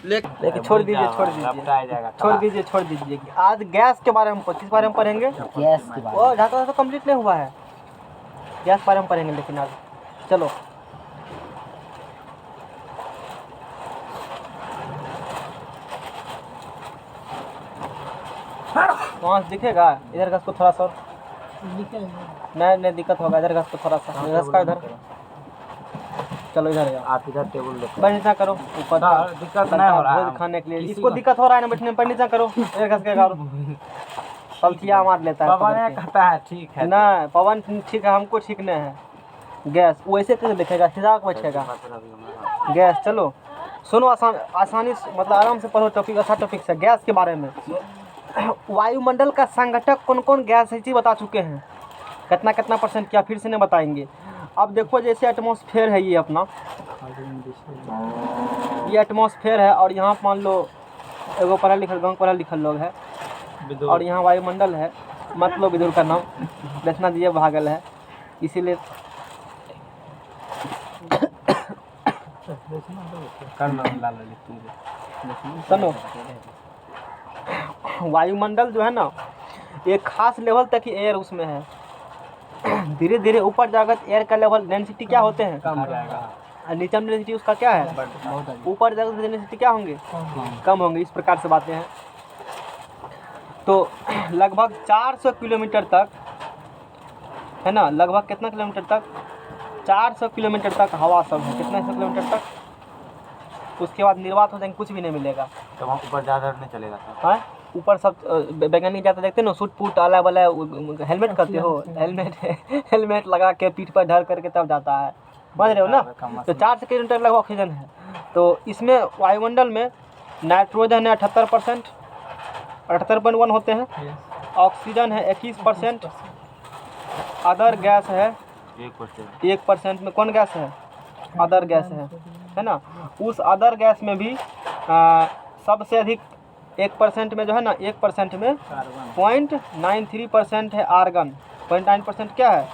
लेकिन छोड़ दीजिए छोड़ दीजिए। आज गैस के बारे में किस बारे में पढ़ेंगे? गैस के बारे में। वो ढाका तो कंप्लीट नहीं हुआ है, गैस बारे में पढ़ेंगे लेकिन आज। चलो वहाँ से दिखेगा, इधर घस को थोड़ा सा नहीं दिक्कत होगा, इधर घस को थोड़ा सा घस का इधर। चलो इधर आप इधर टेबल बैठ नीचा करो, ऊपर दिक्कत नहीं हो रहा है भोज खाने के लिए। इसको दिक्कत हो रहा है ना बैठने में, बैठ नीचा करो, इधर घस के करो। पलथिया मार लेता है पवन कहता है ठीक है ना, पवन ठीक है, हमको ठीक नहीं है। गैस वैसे कैसे दिखेगा, सीधा बैठेगा गैस। चलो सुनो, आसानी से मतलब आराम से पढ़ो टॉपिक, अच्छा टॉपिक से गैस के बारे में। वायुमंडल का संघटक कौन कौन गैस है बता चुके हैं, कितना परसेंट क्या फिर से नहीं बताएंगे। अब देखो जैसे एटमॉस्फेयर है, ये अपना ये एटमॉस्फेयर है, और यहाँ मान लो एगो पढ़ा लिखल लोग है, और यहाँ वायुमंडल है, मतलब विदुर का नाम देखना दिए भागल है, इसीलिए सुनो। वायुमंडल जो है ना, एक खास लेवल तक ही एयर उसमें है, धीरे धीरे ऊपर जाकर एयर का लेवल डेंसिटी क्या होते हैं, कम जाएगा, नीचे डेंसिटी उसका क्या है, ऊपर जाकर डेंसिटी क्या होंगे, कम होंगे। इस प्रकार से बातें हैं। तो लगभग 400 किलोमीटर तक है ना, लगभग कितना किलोमीटर तक, 400 किलोमीटर तक हवा सब है, कितना 100 किलोमीटर तक। उसके बाद निर्वात हो जाएंगे, कुछ भी नहीं मिलेगा। तो वहाँ ऊपर ज़्यादा नहीं चलेगा सर? हाँ, ऊपर सब वैज्ञानिक जाते देखते हैं ना, सूट फूट आला वाला हेलमेट करते हो, हेलमेट लगा के पीठ पर धर करके तब जाता है, समझ रहे हो ना। तो 400 किलोमीटर लगभग ऑक्सीजन है। तो इसमें वायुमंडल में नाइट्रोजन है 78%, 78.1 होते हैं, ऑक्सीजन है 21%, अदर गैस है 1% में। कौन गैस है, अदर गैस है ना। उस अदर गैस में भी सबसे अधिक 1% में जो है ना, 1% में 0.93% है आर्गन। 0.9% क्या है,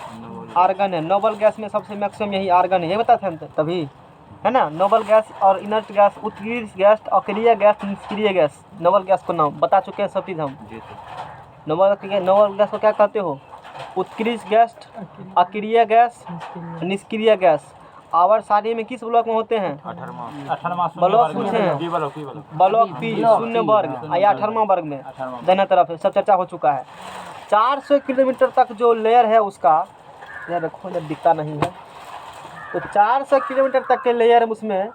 आर्गन है। नोबल गैस में सबसे मैक्सिमम यही आर्गन है, ये बताते हैं तभी है ना। नोबल गैस और इनर्ट गैस, उत्कृष्ट गैस, अक्रिय गैस, निष्क्रिय गैस। नोबल गैस को नाम बता चुके हैं सब चीज़ हम। नोबल गैस को क्या कहते हो, उत्कृष्ट गैस, अक्रिय गैस, निष्क्रिय गैस। आवर सारी में किस ब्लॉक में होते हैं, 18वां ब्लॉक पूछे हैं, ब्लॉक पी 0 वर्ग या 18वां वर्ग में दाहिने तरफ है, सब चर्चा हो चुका है। 400 किलोमीटर तक जो लेयर है उसका, यार देखो जब दिखता नहीं है, तो 400 किलोमीटर तक के लेयर उसमें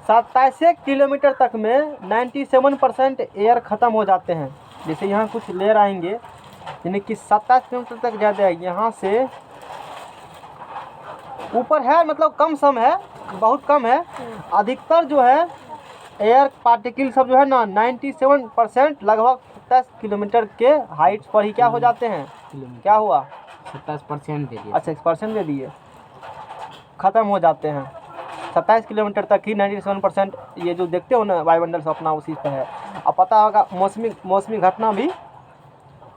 27 किलोमीटर तक में 97% एयर ख़त्म हो जाते हैं। जैसे यहाँ कुछ लेयर आएंगे, यानी कि 27 किलोमीटर तक ज़्यादा है, यहाँ से ऊपर है, मतलब कम सम है, बहुत कम है। अधिकतर जो है एयर पार्टिकल सब जो है ना, 97% लगभग 27 किलोमीटर के हाइट पर ही क्या हो जाते हैं, क्या हुआ 27% दे दिए। अच्छा 1% दे दिए, ख़त्म हो जाते हैं। 27 किलोमीटर तक ही 97% ये जो देखते हो ना वायुमंडल से अपना, उसी पर है। अब पता होगा मौसमी घटना भी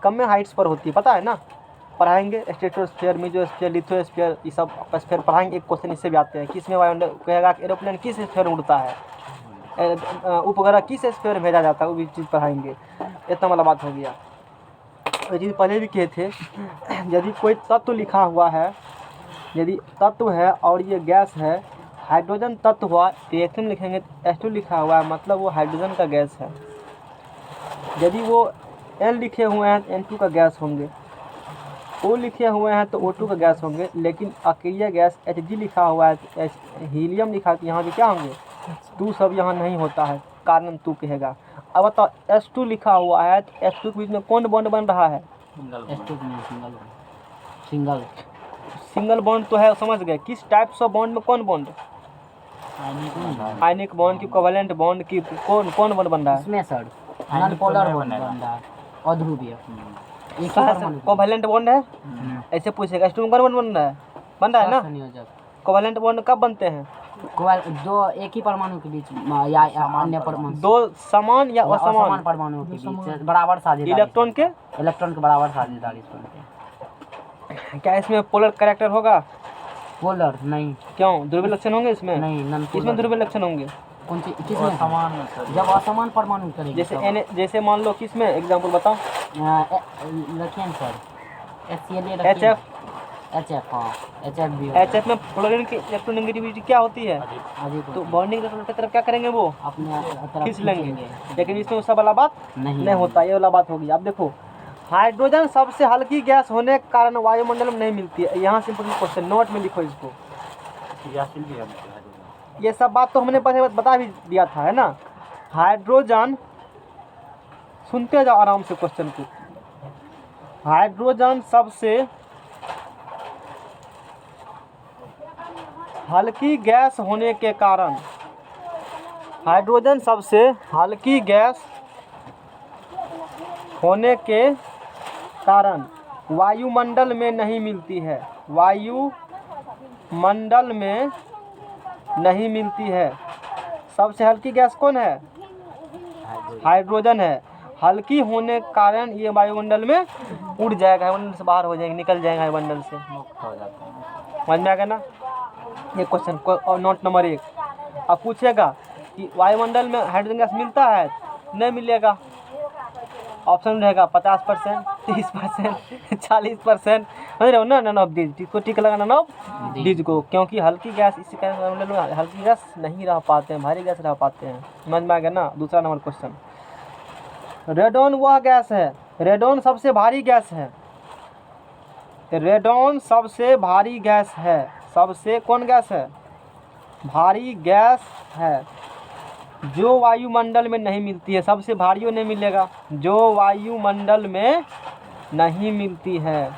कम में हाइट्स पर होती है, पता है ना, पढ़ाएंगे। स्ट्रेटोस्फीयर, मेसोस्फीयर, लिथोस्फीयर, ये सब स्फीयर पढ़ाएंगे। एक क्वेश्चन इससे भी आते हैं कि इसमें वायुमंडल कहेगा कि एरोप्लेन किस स्फीयर में उड़ता है, उपग्रह किस स्फीयर में भेजा जाता है, वो भी चीज़ पढ़ाएंगे। इतना वाला बात हो गया। ये चीज़ पहले भी कहे थे, यदि कोई तत्व लिखा हुआ है, यदि तत्व है और ये गैस है, हाइड्रोजन तत्व हुआ, रिएक्शन लिखेंगे H2 लिखा हुआ है, मतलब वो हाइड्रोजन का गैस है। यदि वो N लिखे हुए हैं N2 का गैस होंगे, O लिखे हुए हैं तो O2 का गैस होंगे। लेकिन अक्रिय गैस Hg लिखा हुआ है, हीलियम लिखा है, तो यहाँ भी क्या होंगे, 2 सब यहाँ नहीं होता है, कारण 2 कहेगा। अब बताओ H2 लिखा हुआ है, तो H2 के बीच में कौन बॉन्ड बन रहा है, सिंगल बॉन्ड तो है, समझ गए। किस टाइप्स ऑफ बॉन्ड में कौन बॉन्ड, आयनिक बॉन्ड की, कोवेलेंट बॉन्ड की, कौन बॉन्ड बन रहा है, इसमें सर नॉन पोलर बन रहा है, अध्रुवीय कोवेलेंट बॉन्ड है। ऐसे पूछेगा H2 में कौन बन रहा है ना। कोवेलेंट बॉन्ड कब बनते हैं, दो एक ही परमाणु के बीच या अन्य परमाणु, दो समान या असमान परमाणु के बीच बराबर साझेदारी, इलेक्ट्रॉन के बराबर साझेदारी बनते हैं। क्या इसमें पोलर कैरेक्टर होगा, पोलर नहीं, क्यों, ध्रुवीय लक्षण होंगे इसमें, नहीं, इसमें ध्रुवीय लक्षण होंगे, कौन सी किस में समान जब असमान परमाणु करेगी जैसे जैसे मान लो किस में एग्जांपल बताओ। रखिए ना सर, HF HF, हाँ HF भी HF में फ्लोरीन की इलेक्ट्रोनेगेटिविटी क्या होती है? तो बॉन्डिंग की तरफ क्या करेंगे वो अपने तरफ खींच लेंगे, लेकिन इसमें वो सब वाला बात नहीं होता, ये वाला बात होगी। अब देखो हाइड्रोजन सबसे हल्की गैस होने के कारण वायुमंडल में नहीं मिलती है। यहाँ सिंपल क्वेश्चन नोट में लिखो इसको। ये सब बात तो हमने पहले बता भी दिया था, है ना। हाइड्रोजन, सुनते जाओ आराम से क्वेश्चन को। हाइड्रोजन सबसे हल्की गैस होने के कारण, हाइड्रोजन सबसे हल्की गैस होने के कारण वायुमंडल में नहीं मिलती है। वायुमंडल में नहीं मिलती है। सबसे हल्की गैस कौन है? हाइड्रोजन है। हल्की होने के कारण ये वायुमंडल में उड़ जाएगा, वायुमंडल से बाहर हो जाएंगे, निकल जाएगा वायुमंडल से। समझ में आ गया ना ये क्वेश्चन को। और नोट नंबर 1 अब पूछेगा कि वायुमंडल में हाइड्रोजन गैस मिलता है? नहीं मिलेगा। ऑप्शन रहेगा 50%, 30%, 40%। समझ रहे हो ना। नन ऑफ दीज, जिसको टिक लगाना नन ऑफ दीज को, क्योंकि हल्की गैस इसी कारण वायुमंडल में हल्की गैस नहीं रह पाते हैं, भारी गैस रह पाते हैं। समझ में आ गया ना। दूसरा नंबर क्वेश्चन, रेडॉन वह गैस है, रेडॉन सबसे भारी गैस है। रेडॉन सबसे भारी गैस है। सबसे कौन गैस है? भारी गैस है, जो वायुमंडल में नहीं मिलती है। सबसे भारी नहीं मिलेगा, जो वायुमंडल में नहीं मिलती है।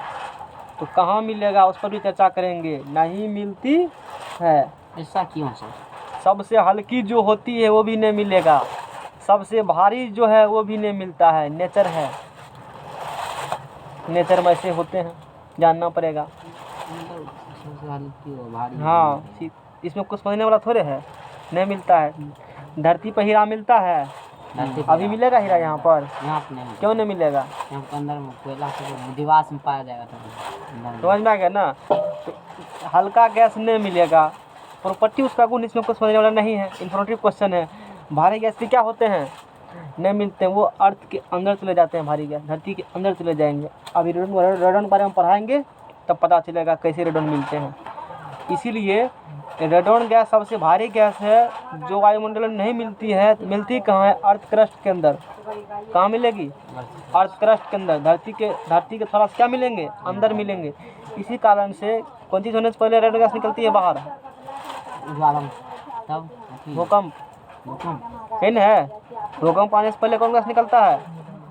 तो कहाँ मिलेगा उस पर भी चर्चा करेंगे। नहीं मिलती है, ऐसा क्यों सर? सबसे सबसे हल्की जो होती है वो भी नहीं मिलेगा, सबसे भारी जो है वो भी नहीं मिलता है। नेचर है, नेचर में ऐसे होते हैं, जानना पड़ेगा। सबसे हल्की और भारी, हाँ, इसमें कुछ समझने वाला थोड़े है। नहीं मिलता है। धरती पर हीरा मिलता है, अभी मिलेगा हीरा यहाँ पर? यहाँ पे नहीं, क्यों नहीं मिलेगा? यहाँ पे अंदर में कोयला से दिवास में पाया जाएगा तो समझ में आ गया ना। तो हल्का गैस नहीं मिलेगा, प्रॉपर्टी उसका गुण इसमें कुछ समझने वाला नहीं है, इन्फॉर्मेटिव क्वेश्चन है। भारी गैस भी क्या होते हैं? नहीं मिलते हैं, वो अर्थ के अंदर चले जाते हैं। भारी गैस धरती के अंदर चले जाएंगे। अभी रेडॉन के बारे में पढ़ाएंगे तब पता चलेगा कैसे रेडॉन मिलते हैं। इसीलिए रेडॉन गैस सबसे भारी गैस है, जो वायुमंडल में नहीं मिलती है। मिलती कहाँ है? अर्थ क्रस्ट के अंदर। कहाँ मिलेगी? अर्थ क्रस्ट के अंदर। धरती के थोड़ा सा क्या मिलेंगे? अंदर मिलेंगे। इसी कारण से कौन चीज़ होने से पहले रेडॉन गैस निकलती है बाहर? तब भूकंप है न। भूकंप आने से पहले कौन गैस निकलता है?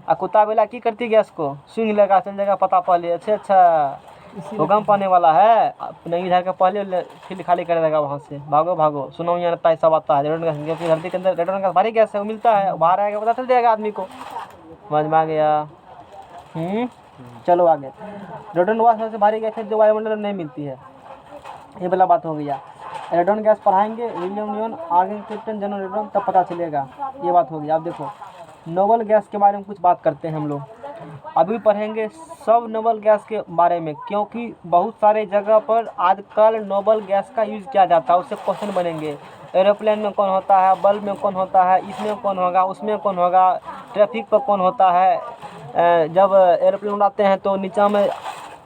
और कुत्ता बेला की करती गैस को सूंघ लेगा, चल जाएगा पता पहले। अच्छा भूकंप आने वाला है, नहीं इधर का पहले फील्ड खाली कर देगा, वहाँ से भागो भागो। सुनो यहाँ रहता है, सब आता है रेडॉन गैस, क्योंकि धरती के अंदर रेडॉन गैस भारी गैस है, वो मिलता है। बाहर आएगा पता चल जाएगा आदमी को। समझ में आ गया? चलो आगे। रेडॉन गैस सबसे भारी गैस है, जो वायुमंडल में नहीं मिलती है। ये वाला बात हो गया। रेडॉन गैस पढ़ाएंगे, विलियम नियन, आगे कैप्टन जनरल रेडॉन, तब पता चलेगा। ये बात हो गई। आप देखो नोबल गैस के बारे में कुछ बात करते हैं हम लोग। अभी पढ़ेंगे सब नोबल गैस के बारे में, क्योंकि बहुत सारे जगह पर आजकल नोबल गैस का यूज़ किया जाता है। उससे क्वेश्चन बनेंगे। एरोप्लेन में कौन होता है, बल्ब में कौन होता है, इसमें कौन होगा, उसमें कौन होगा, ट्रैफिक पर कौन होता है। जब एरोप्लेन उड़ाते हैं तो नीचा में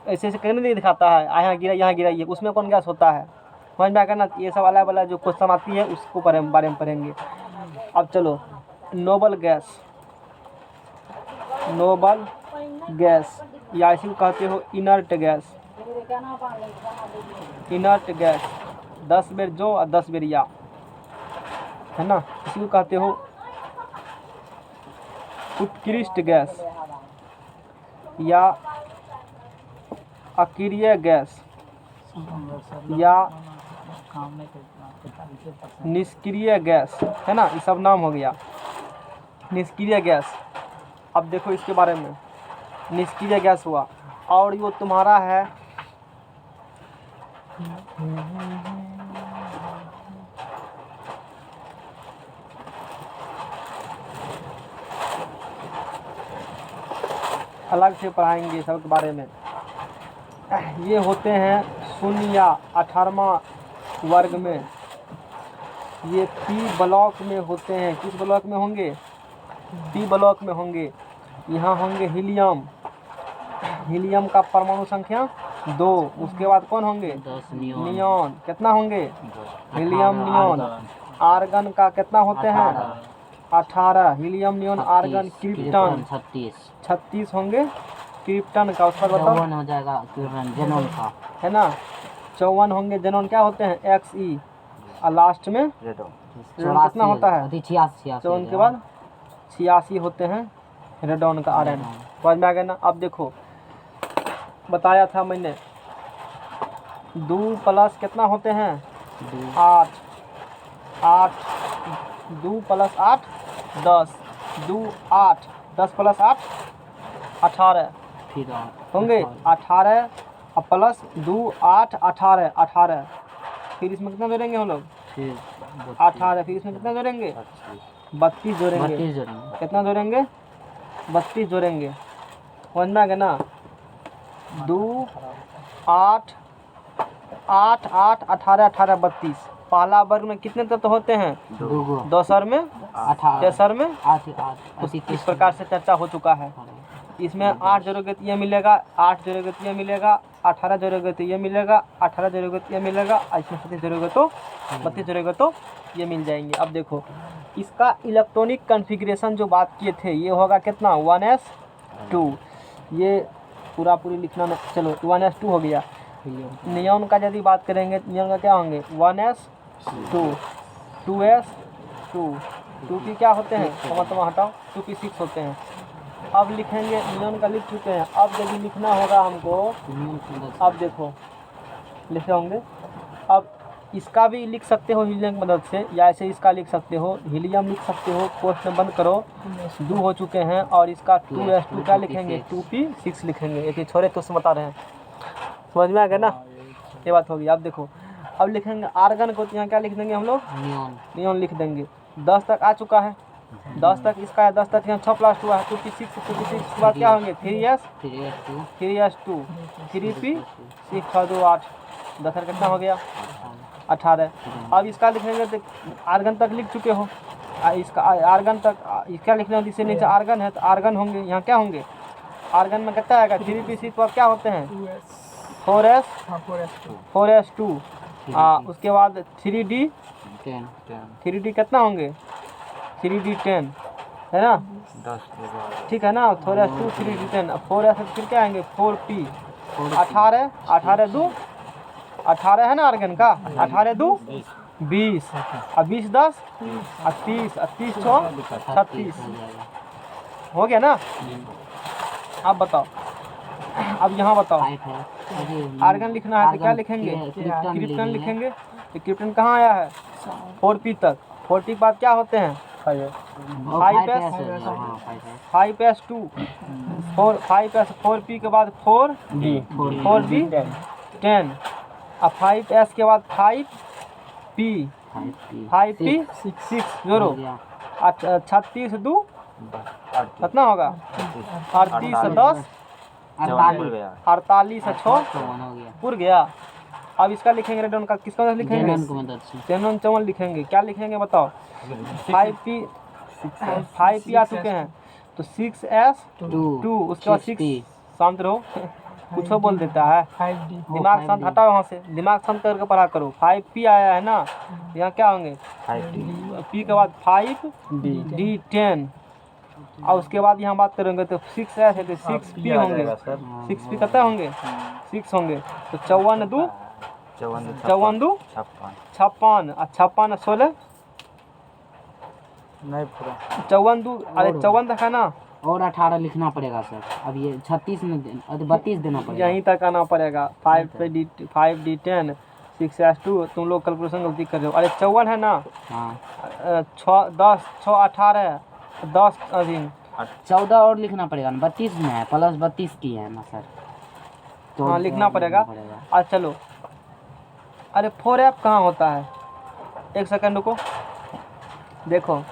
ऐसे ऐसे करने नहीं दिखाता है, यहाँ गिरा यहाँ गिराइए, उसमें कौन गैस होता है। समझ में आएगा ना। ये सब अलग अलग जो क्वेश्चन आती है उसको बारे में पढ़ेंगे। अब चलो नोबल गैस, नोबल गैस या इसी को कहते हो इनर्ट गैस। इनर्ट गैस 10 बेर जो और 10 बेर या, है ना। इसी को कहते हो उत्कृष्ट गैस या अक्रिय गैस या निष्क्रिय गैस, है ना। ये सब नाम हो गया निष्क्रिय गैस। अब देखो इसके बारे में, निष्क्रिय गैस हुआ और वो तुम्हारा है अलग से पढ़ाएंगे सबके बारे में। ये होते हैं 0 या 18वां वर्ग में ये पी ब्लॉक में होते हैं। किस ब्लॉक में होंगे? पी ब्लॉक में होंगे। यहाँ होंगे हीलियम, हीलियम का परमाणु संख्या 2। उसके बाद कौन होंगे? 10 नियॉन। नियॉन। कितना होंगे? Helium neon. आर्गन का कितना होते हैं? 18। हीलियम नियॉन आर्गन क्रिप्टन 36 होंगे क्रिप्टन का। उसका बताओ 54 हो जाएगा जेनॉन का, है ना। 54 होंगे जेनॉन। क्या होते हैं? XE। और लास्ट में रेडॉन कितना होता है? 86 54 के बाद 86 होते हैं रेडॉन का RN। समझ में आ गया ना। अब देखो बताया था मैंने 2 प्लस कितना होते हैं? 8। 2 प्लस 8 10। 2 8 10 प्लस 8 18 फिर होंगे। 18 और प्लस 2 8 18। फिर इसमें कितना जोड़ेंगे हम लोग? फिर 18। फिर इसमें कितना जोड़ेंगे? 32 जोड़ेंगे। 32 जोड़ेंगे। कितना जोड़ेंगे? 32 जोड़ेंगे। समझ में आ गया ना। 2 8 8 8 18 18 32। पहला वर्ग में कितने तत्व होते हैं? 2 दोसर में 18 तेसर में 8 इस प्रकार से चर्चा हो चुका है। इसमें 8 जोड़ोगे तो ये मिलेगा, 8 जोड़ोगे तो ये मिलेगा, 18 जोड़ोगे तो ये मिलेगा, 18 जोड़ोगे तो ये मिलेगा, इसमें 37 जोड़ोगे तो 32 जोड़ोगे तो ये मिल जाएंगे। अब देखो इसका इलेक्ट्रॉनिक कॉन्फ़िगरेशन जो बात किए थे ये होगा कितना? 1s2। ये पूरी लिखना में, चलो 1s2 हो गया। नियॉन का यदि बात करेंगे नियॉन का क्या होंगे? 1s2 2s2 2p क्या होते हैं? तमा हटाओ 2p 6 होते हैं। अब लिखेंगे नियॉन का लिख चुके हैं। अब यदि लिखना होगा हमको, अब देखो लिखे होंगे। अब इसका भी लिख सकते हो हीलियम की मदद से, या ऐसे इसका लिख सकते हो, हीलियम लिख सकते हो। कोष्ठ में बंद करो, 2 हो चुके हैं। और इसका 2s2 क्या लिखेंगे? 2p6 लिखेंगे। एक छोरे तो बता रहे हैं। समझ में आ गया ना। ये बात होगी। अब देखो अब लिखेंगे आर्गन को, तो यहाँ क्या लिख देंगे हम लोग? नियॉन लिख देंगे। 10 तक आ चुका है। 10 तक इसका है। 10 तक यहाँ 6 प्लस 2 है 2p6 के बाद क्या होंगे? 3s2 3p6 और 2 8 10 कितना हो गया? 18। अब इसका लिखेंगे तो आर्गन तक लिख चुके हो। इसका आर्गन तक इसका लिखना है। इससे नीचे आर्गन है तो आर्गन होंगे। यहाँ क्या होंगे? आर्गन में कितना आएगा? 3p6 पर क्या होते हैं? 4s2। उसके बाद 3d कितना होंगे? 3d10 है ना। 10 ठीक है ना। 4s2 3d10 4s फिर क्या आएंगे? 4p 18 18 2 18 है ना आर्गन का। 18 2 20 और 20 10 और 30 और 30 6 36 हो गया ना। अब बताओ, अब यहाँ बताओ आर्गन लिखना है तो क्या लिखेंगे? क्रिप्टन लिखेंगे। तो क्रिप्टन कहाँ आया है? 4p तक। 4p के बाद क्या होते हैं? 5s2 5s 4p के बाद 4d 10 और 5s के बाद 5p 6 जोड़ो 36 2 कितना होगा? 38 10 48 6 पूर गया। अब इसका लिखेंगे रेडॉन का। किसका मदद लिखेंगे? जेनॉन 54 लिखेंगे। क्या लिखेंगे बताओ? 5p आ चुके हैं तो 6s2 उसके बाद 6 शांत रहो कुछ बोल देता है। दिमाग शांत हटाओ वहाँ से, दिमाग शांत करके पढ़ा करो। 5p आया है ना, यहाँ क्या होंगे? p के बाद 5d 10 और उसके बाद यहाँ बात करेंगे तो 6s है तो 6p होंगे। 6p कितना होंगे? 6 होंगे। तो 54 2 54 2 56 और 56 16 नहीं पूरा 54 2 अरे 54 तक है ना। और 18 लिखना पड़ेगा सर। अब ये 36 में 32 देना पड़ेगा। यहीं तक आना पड़ेगा। 5d10 6s2 तुम लोग कैलकुलेशन गलती कर रहे हो। अरे 54 है ना। हाँ 6 10 6 18 10 अभी 14 और लिखना पड़ेगा ना। 32 में है प्लस 32 की है ना सर। तो हाँ लिखना पड़ेगा। और चलो अरे 4f कहाँ होता है? एक सेकंड रुको, देखो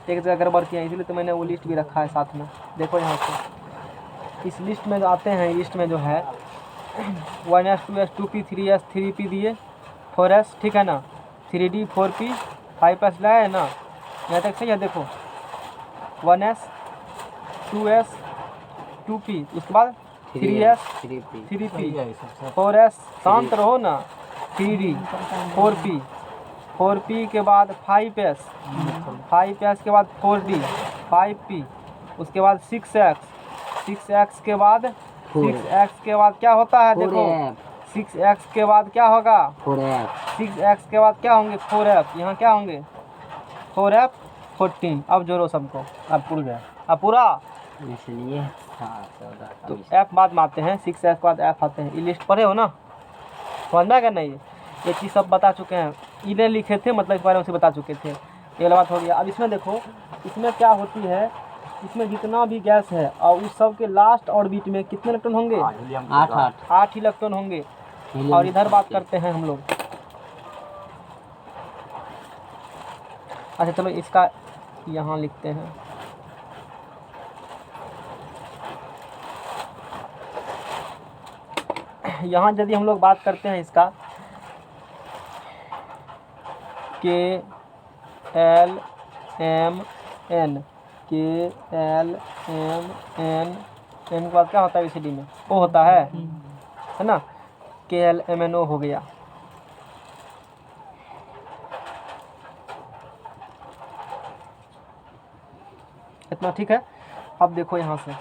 एक जगह गड़बड़ किया इसलिए तो मैंने वो लिस्ट भी रखा है साथ में। देखो यहाँ से इस लिस्ट में जो आते हैं, लिस्ट में जो है 1s 2s 2p 3s 3p दिए 4s ठीक है ना, 3d 4p 5s लाया है ना, यहाँ तक सही है। देखो 1s 2s 2p, उसके बाद 3s 3p 4s, शांत रहो ना, 3d 4p 4p के बाद 5s 5s के बाद 4d 5p, उसके बाद 6x के बाद 6x के बाद क्या होता है देखो 6x के बाद क्या होगा 6x के बाद क्या होंगे 4f, यहाँ क्या होंगे 4f 14। अब जोड़ो सबको, अब पूरा गया, अब पूरा। इसलिए तो f बाद में आते हैं, 6x के बाद f आते हैं। ये लिस्ट पढ़े हो ना, समझ में आएगा नहीं? ये चीज़ सब बता चुके हैं, इन्हें लिखे थे मतलब इस बारे में से बता चुके थे। ये वाला बात हो गया। अब इसमें देखो, इसमें क्या होती है, इसमें जितना भी गैस है और उस सब के लास्ट और बीच में कितने इलेक्ट्रॉन होंगे 8 इलेक्ट्रॉन होंगे। और इधर बात करते हैं हम लोग। अच्छा चलो इसका यहाँ लिखते हैं। यहाँ यदि हम लोग बात करते हैं इसका KLMN, KLMN के बाद क्या होता है ABCD में O होता है ना, KLMNO हो गया। इतना ठीक है। अब देखो यहाँ से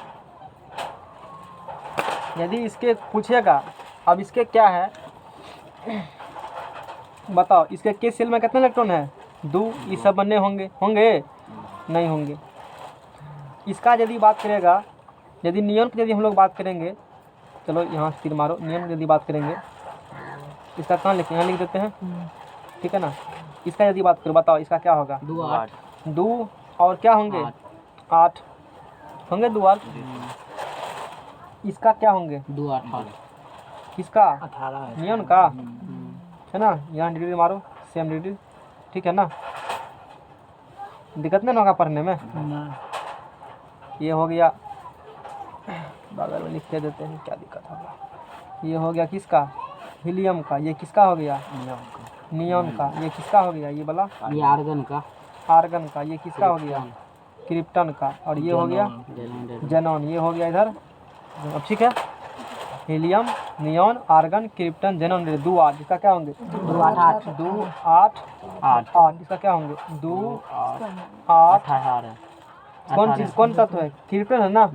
यदि इसके पूछेगा, अब इसके क्या है बताओ, इसके के सेल में कितने इलेक्ट्रॉन है 2, ये सब बनने होंगे नहीं होंगे। इसका यदि बात करेगा, यदि नियॉन की यदि हम लोग बात करेंगे, चलो यहाँ तीर मारो, नियॉन की यदि बात करेंगे, इसका कहाँ लिखें, यहाँ लिख देते हैं, ठीक है ना। इसका यदि बात करो, बताओ इसका क्या होगा 2 और क्या होंगे 8 होंगे 2 8। इसका क्या होंगे 2 8 किसका 18 नियॉन का है ना। यहाँ डिग्री मारो, सेम डिग्री, ठीक है ना, दिक्कत नहीं होगा पढ़ने में। ये हो गया, बगल में लिख के देते हैं, क्या दिक्कत होगा। ये हो गया किसका हीलियम का, ये किसका हो गया नियॉन का, ये किसका हो गया ये वाला ये आर्गन का, ये किसका हो गया क्रिप्टन का, और ये हो गया जेनॉन। ये हो गया इधर। अब ठीक है, helium, neon, argon, krypton, xenon 2 8, इसका क्या होंगे 2 8 8, इसका क्या होंगे 2 8 कौन तत्व है क्रिप्टन है ना,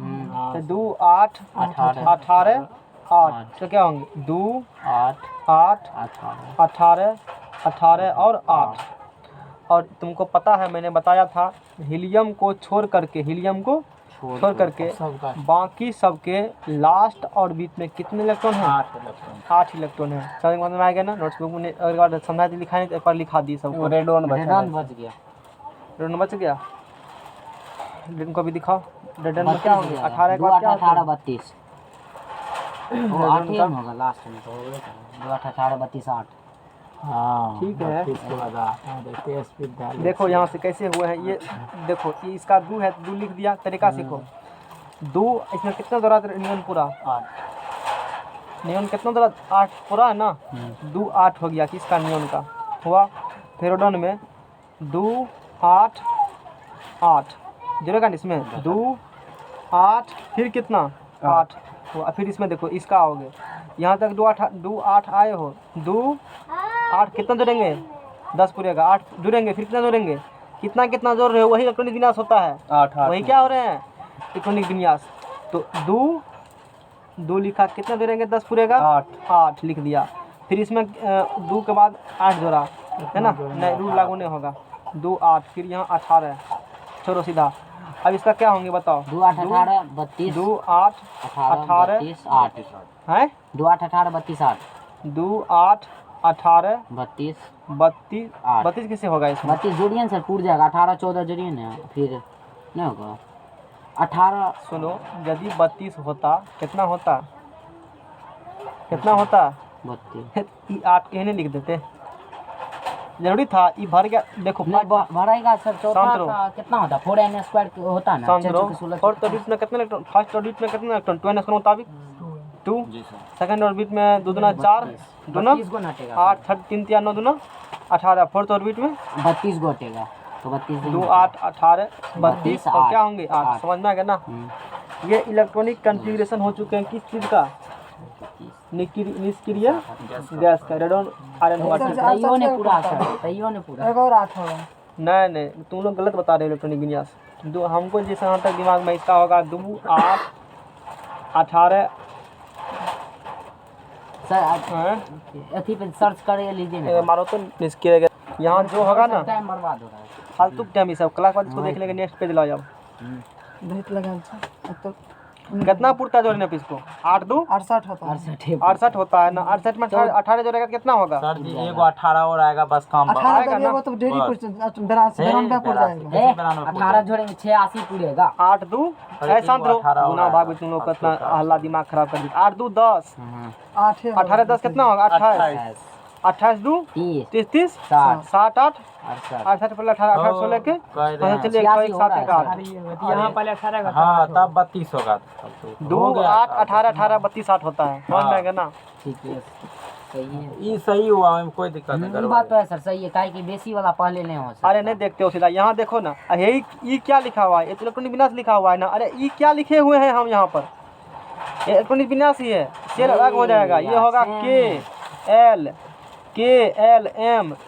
तो 2 8 18 8, इसका क्या होंगे 2 8 18 और 8। और तुमको पता है मैंने बताया था हीलियम को छोड़ करके बाकी सबके लास्ट और बीच में कितने इलेक्ट्रॉन हैं 8 इलेक्ट्रॉन है। समझ में आ गया ना। नोट्सबुक में एक बार समझा दी, लिखा नहीं तो एक बार लिखा दी सबको। रेडॉन बच गया, रेडॉन को भी दिखाओ। रेडॉन में क्या होंगे 18 के बाद क्या 18 32 वो 8 ही होगा लास्ट में, तो 2 8 18 32 8। हाँ ठीक है। देखो यहाँ से कैसे हुए हैं ये, देखो ये इसका 2 है, 2 लिख दिया, तरीका सीखो। 2 इसमें कितना दौरा नियन पूरा 8, नियन कितना दौरा 8 पूरा है ना, 2 8 हो गया किसका नियन का हुआ। फेरोडन में 2 8 8 जुड़ेगा ना इसमें 2 8 फिर कितना 8 हुआ। फिर इसमें देखो इसका हो गया यहाँ तक 2 8 आए हो, 2 8 कितना जोड़ेंगे 10 पूरेगा, 8 जुड़ेंगे, फिर कितना जोड़ेंगे, कितना जोड़ रहे हो, वही इलेक्ट्रॉनिक विन्यास होता है 8 वही क्या हो रहे हैं इलेक्ट्रॉनिक विन्यास। तो 2 लिखा, कितना जोड़ेंगे 10 पूरेगा 8 लिख दिया। फिर इसमें 2 के बाद 8 जोड़ा है ना, नहीं रूल लागू नहीं होगा, 2 8 फिर यहाँ 18, छोड़ो सीधा। अब इसका क्या होंगे बताओ 2 8 18 32 2 8 18 8 है 2 8 18 32 8 2 8 18 32 किससे होगा इसमें 32 जोड़िए सर, पूर जाएगा 18 14 जोड़िए ना, फिर नहीं होगा 18। सुनो यदि 32 होता कितना होता 32 8 कहने लिख देते, जरूरी था ये भर गया। देखो भरेगा सर, चौथा का कितना होता 4n² होता है ना, 4 में कितना इलेक्ट्रॉन, फर्स्ट ऑर्बिट में कितना इलेक्ट्रॉन 2n के मुताबिक 2 जी सर। सेकंड ऑर्बिट में 2 दूना 4 दूना 32 गो नटेगा 8 3 3 9 दूना 18 फोर्थ ऑर्बिट में 32 गो हटेगा तो 32 2 8 18 32 और क्या होंगे 8 8। समझ में आ गया ना। ये इलेक्ट्रॉनिक कॉन्फ़िगरेशन हो चुके हैं किस चीज़ का, निष्क्रिय गैस का, रेडॉन आयरन हुआ। तैयो ने पूरा सर, तैयो ने पूरा एक और 8 होगा। नहीं तुम लोग गलत बता रहे हो इलेक्ट्रॉनिक विन्यास। दो हमको जैसे यहाँ तक दिमाग में इसका होगा 2 8 18 सर हैं? अथी पे सर्च कर लीजिए ना। मारो तो निष्क्रिय गैस यहाँ जो होगा ना टाइम बर्बाद हो रहा है। फालतू टाइम ये सब क्लास बाद इसको देख लेंगे। नेक्स्ट पेज लाओ जाओ। बहुत लगा अब तो कितना पुरता जोड़ने पे इसको 8 2 68 होता है। 68 होता है ना। 68 में 18 जोड़ेगा कितना होगा? सर जी एगो 18 और आएगा बस काम 18 आएगा ना? वो तो डेली कुछ 92 पूर जाएगा। ए, 18 जोड़ेंगे 86 पूरेगा। 8 2 शांत रहो। गुना भाग तुम लोग कितना हल्ला दिमाग खराब कर दिया। 8 2 10 8 है 18 10 कितना होगा? 28 28 2 30 30 60 60 8 68 68 पहले 18 18 16 के चलिए 1 7 1 8 यहाँ पहले 18 हाँ तब 32 होगा। 2 8 18 18 32 8 होता है। समझ में आएगा ना। ठीक है सही है। ये सही हुआ, हमें कोई दिक्कत नहीं ये बात तो है सर, सही है। काहे कि बेसी वाला पहले नहीं हो सकता। अरे नहीं देखते हो सीधा यहाँ देखो ना। यही ई क्या लिखा हुआ है? ये तो इलेक्ट्रॉनिक विन्यास लिखा हुआ है ना। अरे ई क्या लिखे हुए हैं हम यहाँ पर? ये इलेक्ट्रॉनिक विन्यास ही है। सेल अलग हो जाएगा। ये होगा KLMNOP।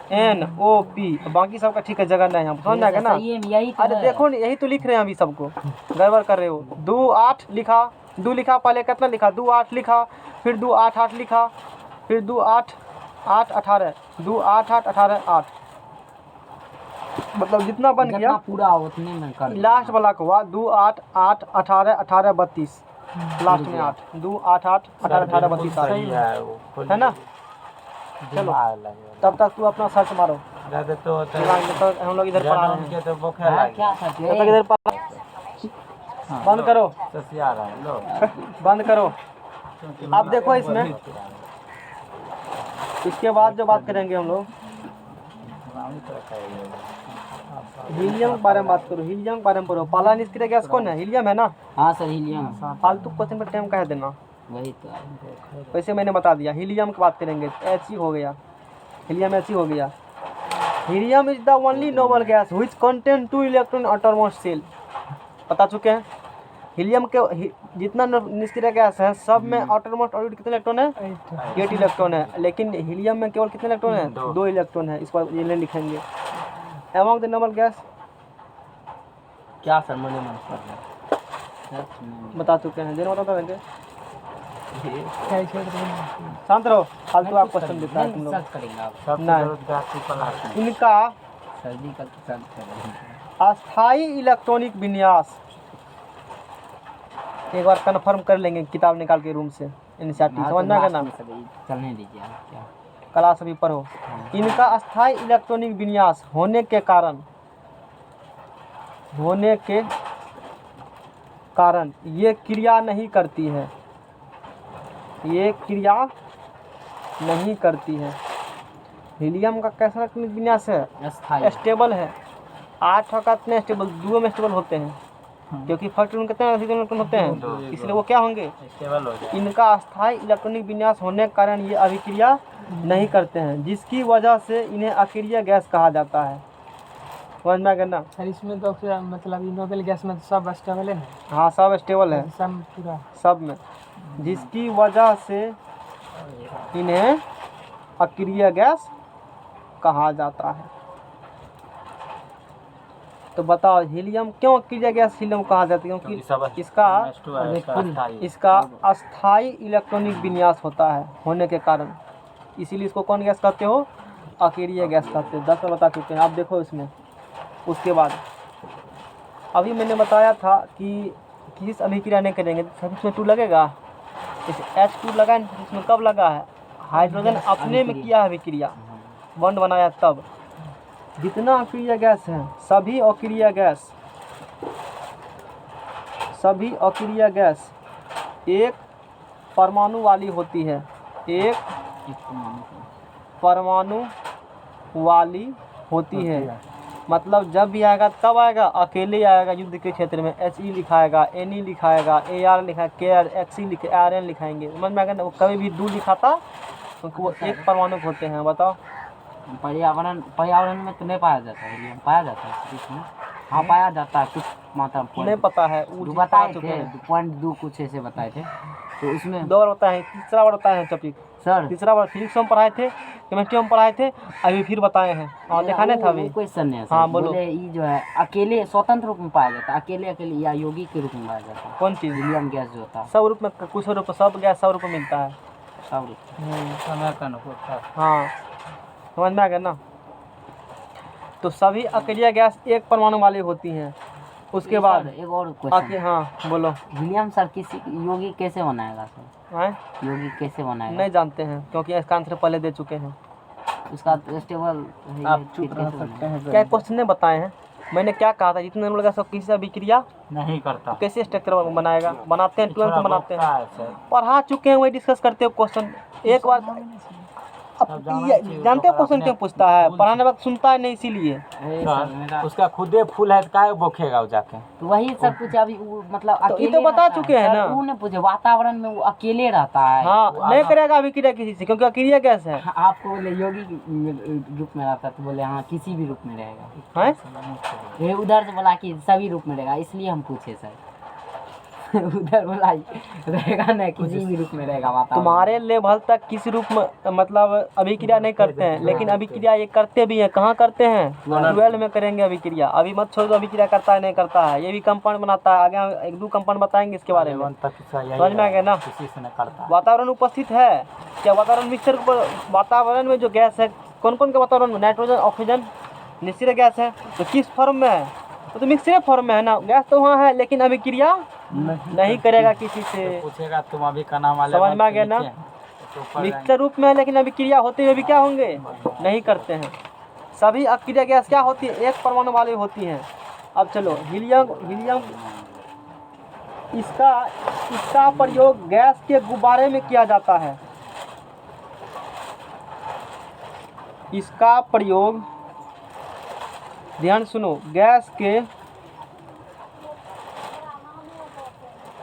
बाकी सबका ठीक है जगह नहीं। हम समझ में आएगा ना। सही है यही तो अरे है। देखो ना यही तो लिख रहे हैं अभी सबको गड़बड़ कर रहे हो। 2 8 लिखा 2 लिखा पहले कितना लिखा 2 8 लिखा फिर 2 8 8 लिखा फिर 2 8 8 18 2 8 8 18 8 मतलब जितना बन जितना गया पूरा उतने में कर देना। लास्ट वाला को हुआ 2 8 8 18 18 32 लास्ट में 8 2 8 8 18 18 32 सही है वो है ना। चलो तब तक तू अपना सर्च मारो। ज्यादा तो होता है दिमाग में तो हम लोग इधर पढ़ा रहे हैं। उनके तो बुखे हाँ, लगे क्या सच तब तक इधर पढ़ा बंद करो ससिया रहा है लो बंद करो। अब देखो इसमें इसके बाद जो बात करेंगे हम लोग हीलियम के बारे में बात करो। हीलियम के बारे में पढ़ो। पहला निष्क्रिय गैस कौन है? हीलियम है ना। हाँ सर हीलियम फालतू क्वेश्चन पर टाइम कह देना। वही तो है। वैसे मैंने बता दिया। हीलियम की बात करेंगे। He हो गया हीलियम He हो गया। Helium is the only noble gas which contain 2 electron outermost shell. बता चुके हैं। हीलियम के जितना निष्क्रिय गैस है सब में आउटरमोस्ट ऑर्बिट कितने इलेक्ट्रॉन है? 8 इलेक्ट्रॉन है। लेकिन हीलियम में केवल कितने इलेक्ट्रॉन है? 2 इलेक्ट्रॉन है। इस पर ये नहीं लिखेंगे। एमंग द नोबल गैस क्या सर मने मन कर बता चुके हैं। जिन्हें बता देंगे शांत रहो। फालतू आप क्वेश्चन देता है तुम लोग। सर्च करेंगे आप। सब नहीं। जरूरत इनका सर्दी का तो सर्च करेंगे। अस्थाई इलेक्ट्रॉनिक विन्यास एक बार कंफर्म कर लेंगे किताब निकाल के रूम से। इनिशिएटिव समझना है ना। चलने दीजिए आप क्या क्लास अभी पढ़ो। इनका अस्थाई इलेक्ट्रॉनिक विन्यास होने के कारण ये क्रिया नहीं करती है। ये क्रिया नहीं करती है। हीलियम का कैसा इलेक्ट्रॉनिक विन्यास है? अस्थाई स्टेबल है। 8 का कितने स्टेबल? 2 में स्टेबल होते हैं क्योंकि फर्स्ट में कितने इलेक्ट्रॉन होते हैं इसलिए वो क्या होंगे? स्टेबल हो जाए। इनका अस्थाई इलेक्ट्रॉनिक विन्यास होने के कारण ये अभिक्रिया नहीं करते हैं जिसकी वजह से इन्हें अक्रिय गैस कहा जाता है। समझ में आ गया ना। सर इसमें तो फिर मतलब नोबेल गैस में सब स्टेबल है ना। हाँ सब स्टेबल है सब पूरा सब में जिसकी वजह से इन्हें अक्रिय गैस कहा जाता है। तो बताओ हीलियम क्यों अक्रिय गैस हीलियम कहा जाता है? क्योंकि इसका अस्थाई इलेक्ट्रॉनिक विन्यास होता है होने के कारण। इसीलिए इसको कौन गैस कहते हो? अक्रिय गैस कहते हैं। 10 बार बता चुके हैं। आप देखो इसमें। उसके बाद अभी मैंने बताया था कि किस अभिक्रिया नहीं करेंगे सभी इसमें 2 लगेगा। जैसे H2 लगा है इसमें कब लगा है? हाइड्रोजन अपने में किया है अभिक्रिया बॉन्ड बनाया तब। जितना अक्रिय गैस है सभी अक्रिय गैस एक परमाणु वाली होती है। एक परमाणु वाली होती है। मतलब जब भी आएगा तब आएगा, अकेले आएगा युद्ध के क्षेत्र में। HE लिखाएगा, NE लिखाएगा, AR लिखा, KR, XE लिखे, RN लिखाएंगे, समझ में आएगा ना। वो कभी भी 2 लिखाता क्योंकि वो एक परमाणु होते हैं। बताओ। पर्यावरण में तो नहीं पाया जाता है हीलियम, पाया जाता है इसमें। हाँ पाया जाता है कुछ मात्रा में। नहीं पता है, वो जो चीज़ बताए पता चुके थे हैं। 0.2 कुछ ऐसे बताए थे, तो उसमें 2 बार बताए, तीसरा बार बताए हैं टॉपिक। सर तीसरा बार फिजिक्स में पढ़ाए थे, केमिस्ट्री में पढ़ाए थे, अभी फिर बताए हैं। हाँ दिखाने था अभी। क्वेश्चन है सर। हाँ, बोलो। बोले ये जो है अकेले स्वतंत्र रूप में पाया जाता है, अकेले अकेले या यौगिक के रूप में पाया जाता है। कौन चीज़? हीलियम गैस जो होता है सब रूप में, कुछ रूप, सब गैस सब रूप में मिलता है। सब रूप में। समय का अनुकूल था। हाँ समझ में आ गया ना। तो सभी अकेलिया गैस एक परमाणु वाली होती हैं। उसके बाद सर, एक और आके, क्वेश्चन। हाँ बोलो। हीलियम सर किसी यौगिक कैसे बनाएगा सर? हैं? यौगिक कैसे बनाएगा? नहीं जानते हैं क्योंकि इसका आंसर पहले दे चुके हैं। उसका स्टेबल आप चुप रह सकते हैं। क्या क्वेश्चन ने बताए हैं? मैंने क्या कहा था, जितने लोग सब किसी से अभिक्रिया नहीं करता। कैसे स्ट्रक्चर बनाएगा? बनाते हैं, 12th में बनाते हैं, थोड़ा बहुत है, पढ़ा चुके हैं, वही डिस्कस करते हो क्वेश्चन एक बार। अब ये जानते हो क्वेश्चन क्यों पूछता है? पढ़ाने वक्त सुनता है नहीं, इसीलिए। सर उसका खुदे फूल है, काहे बोखेगा वो जाके? तो वही सर पूछे अभी वो मतलब तो ये अकेले तो बता रहता है। चुके हैं सर, ना। वो नहीं पूछे वातावरण में वो अकेले रहता है। हाँ नहीं करेगा अभिक्रिया किसी से, क्योंकि अक्रिया गैस है। हाँ, आपको बोले यौगिक रूप में रहता है, तो बोले हाँ किसी भी रूप में रहेगा। हैं? ये उधर से बोला कि सभी रूप में रहेगा, इसलिए हम पूछे सर। उधर बोला रहेगा ना, किसी भी रूप में रहेगा वातावरण। तुम्हारे लेवल तक किस रूप में मतलब अभिक्रिया नहीं करते हैं, लेकिन अभिक्रिया ये करते भी हैं। कहाँ करते हैं? 12 में करेंगे अभिक्रिया। अभी मत छोड़ दो अभिक्रिया करता है नहीं करता है, ये भी कंपाउंड बनाता है। आगे हम 1-2 कंपाउंड बताएंगे इसके बारे में। समझ में आ गया ना। किसी से नहीं करता। वातावरण उपस्थित है क्या? वातावरण मिक्सर, वातावरण में जो गैस है कौन कौन के वातावरण में? नाइट्रोजन, ऑक्सीजन, निश्चित गैस है। तो किस फॉर्म में है? तो मिक्सर फॉर्म में है ना। गैस तो वहाँ है लेकिन अभिक्रिया नहीं करेगा किसी से। पूछेगा तुम अभी का नाम वाले समझ में आ गया ना। मिक्सर रूप में है लेकिन अभिक्रिया होते हुए भी क्या होंगे? नहीं करते हैं। सभी अक्रिया गैस क्या होती है? एक परमाणु वाली होती हैं। अब चलो हीलियम इसका प्रयोग गैस के गुब्बारे में किया जाता है। इसका प्रयोग, ध्यान सुनो, गैस के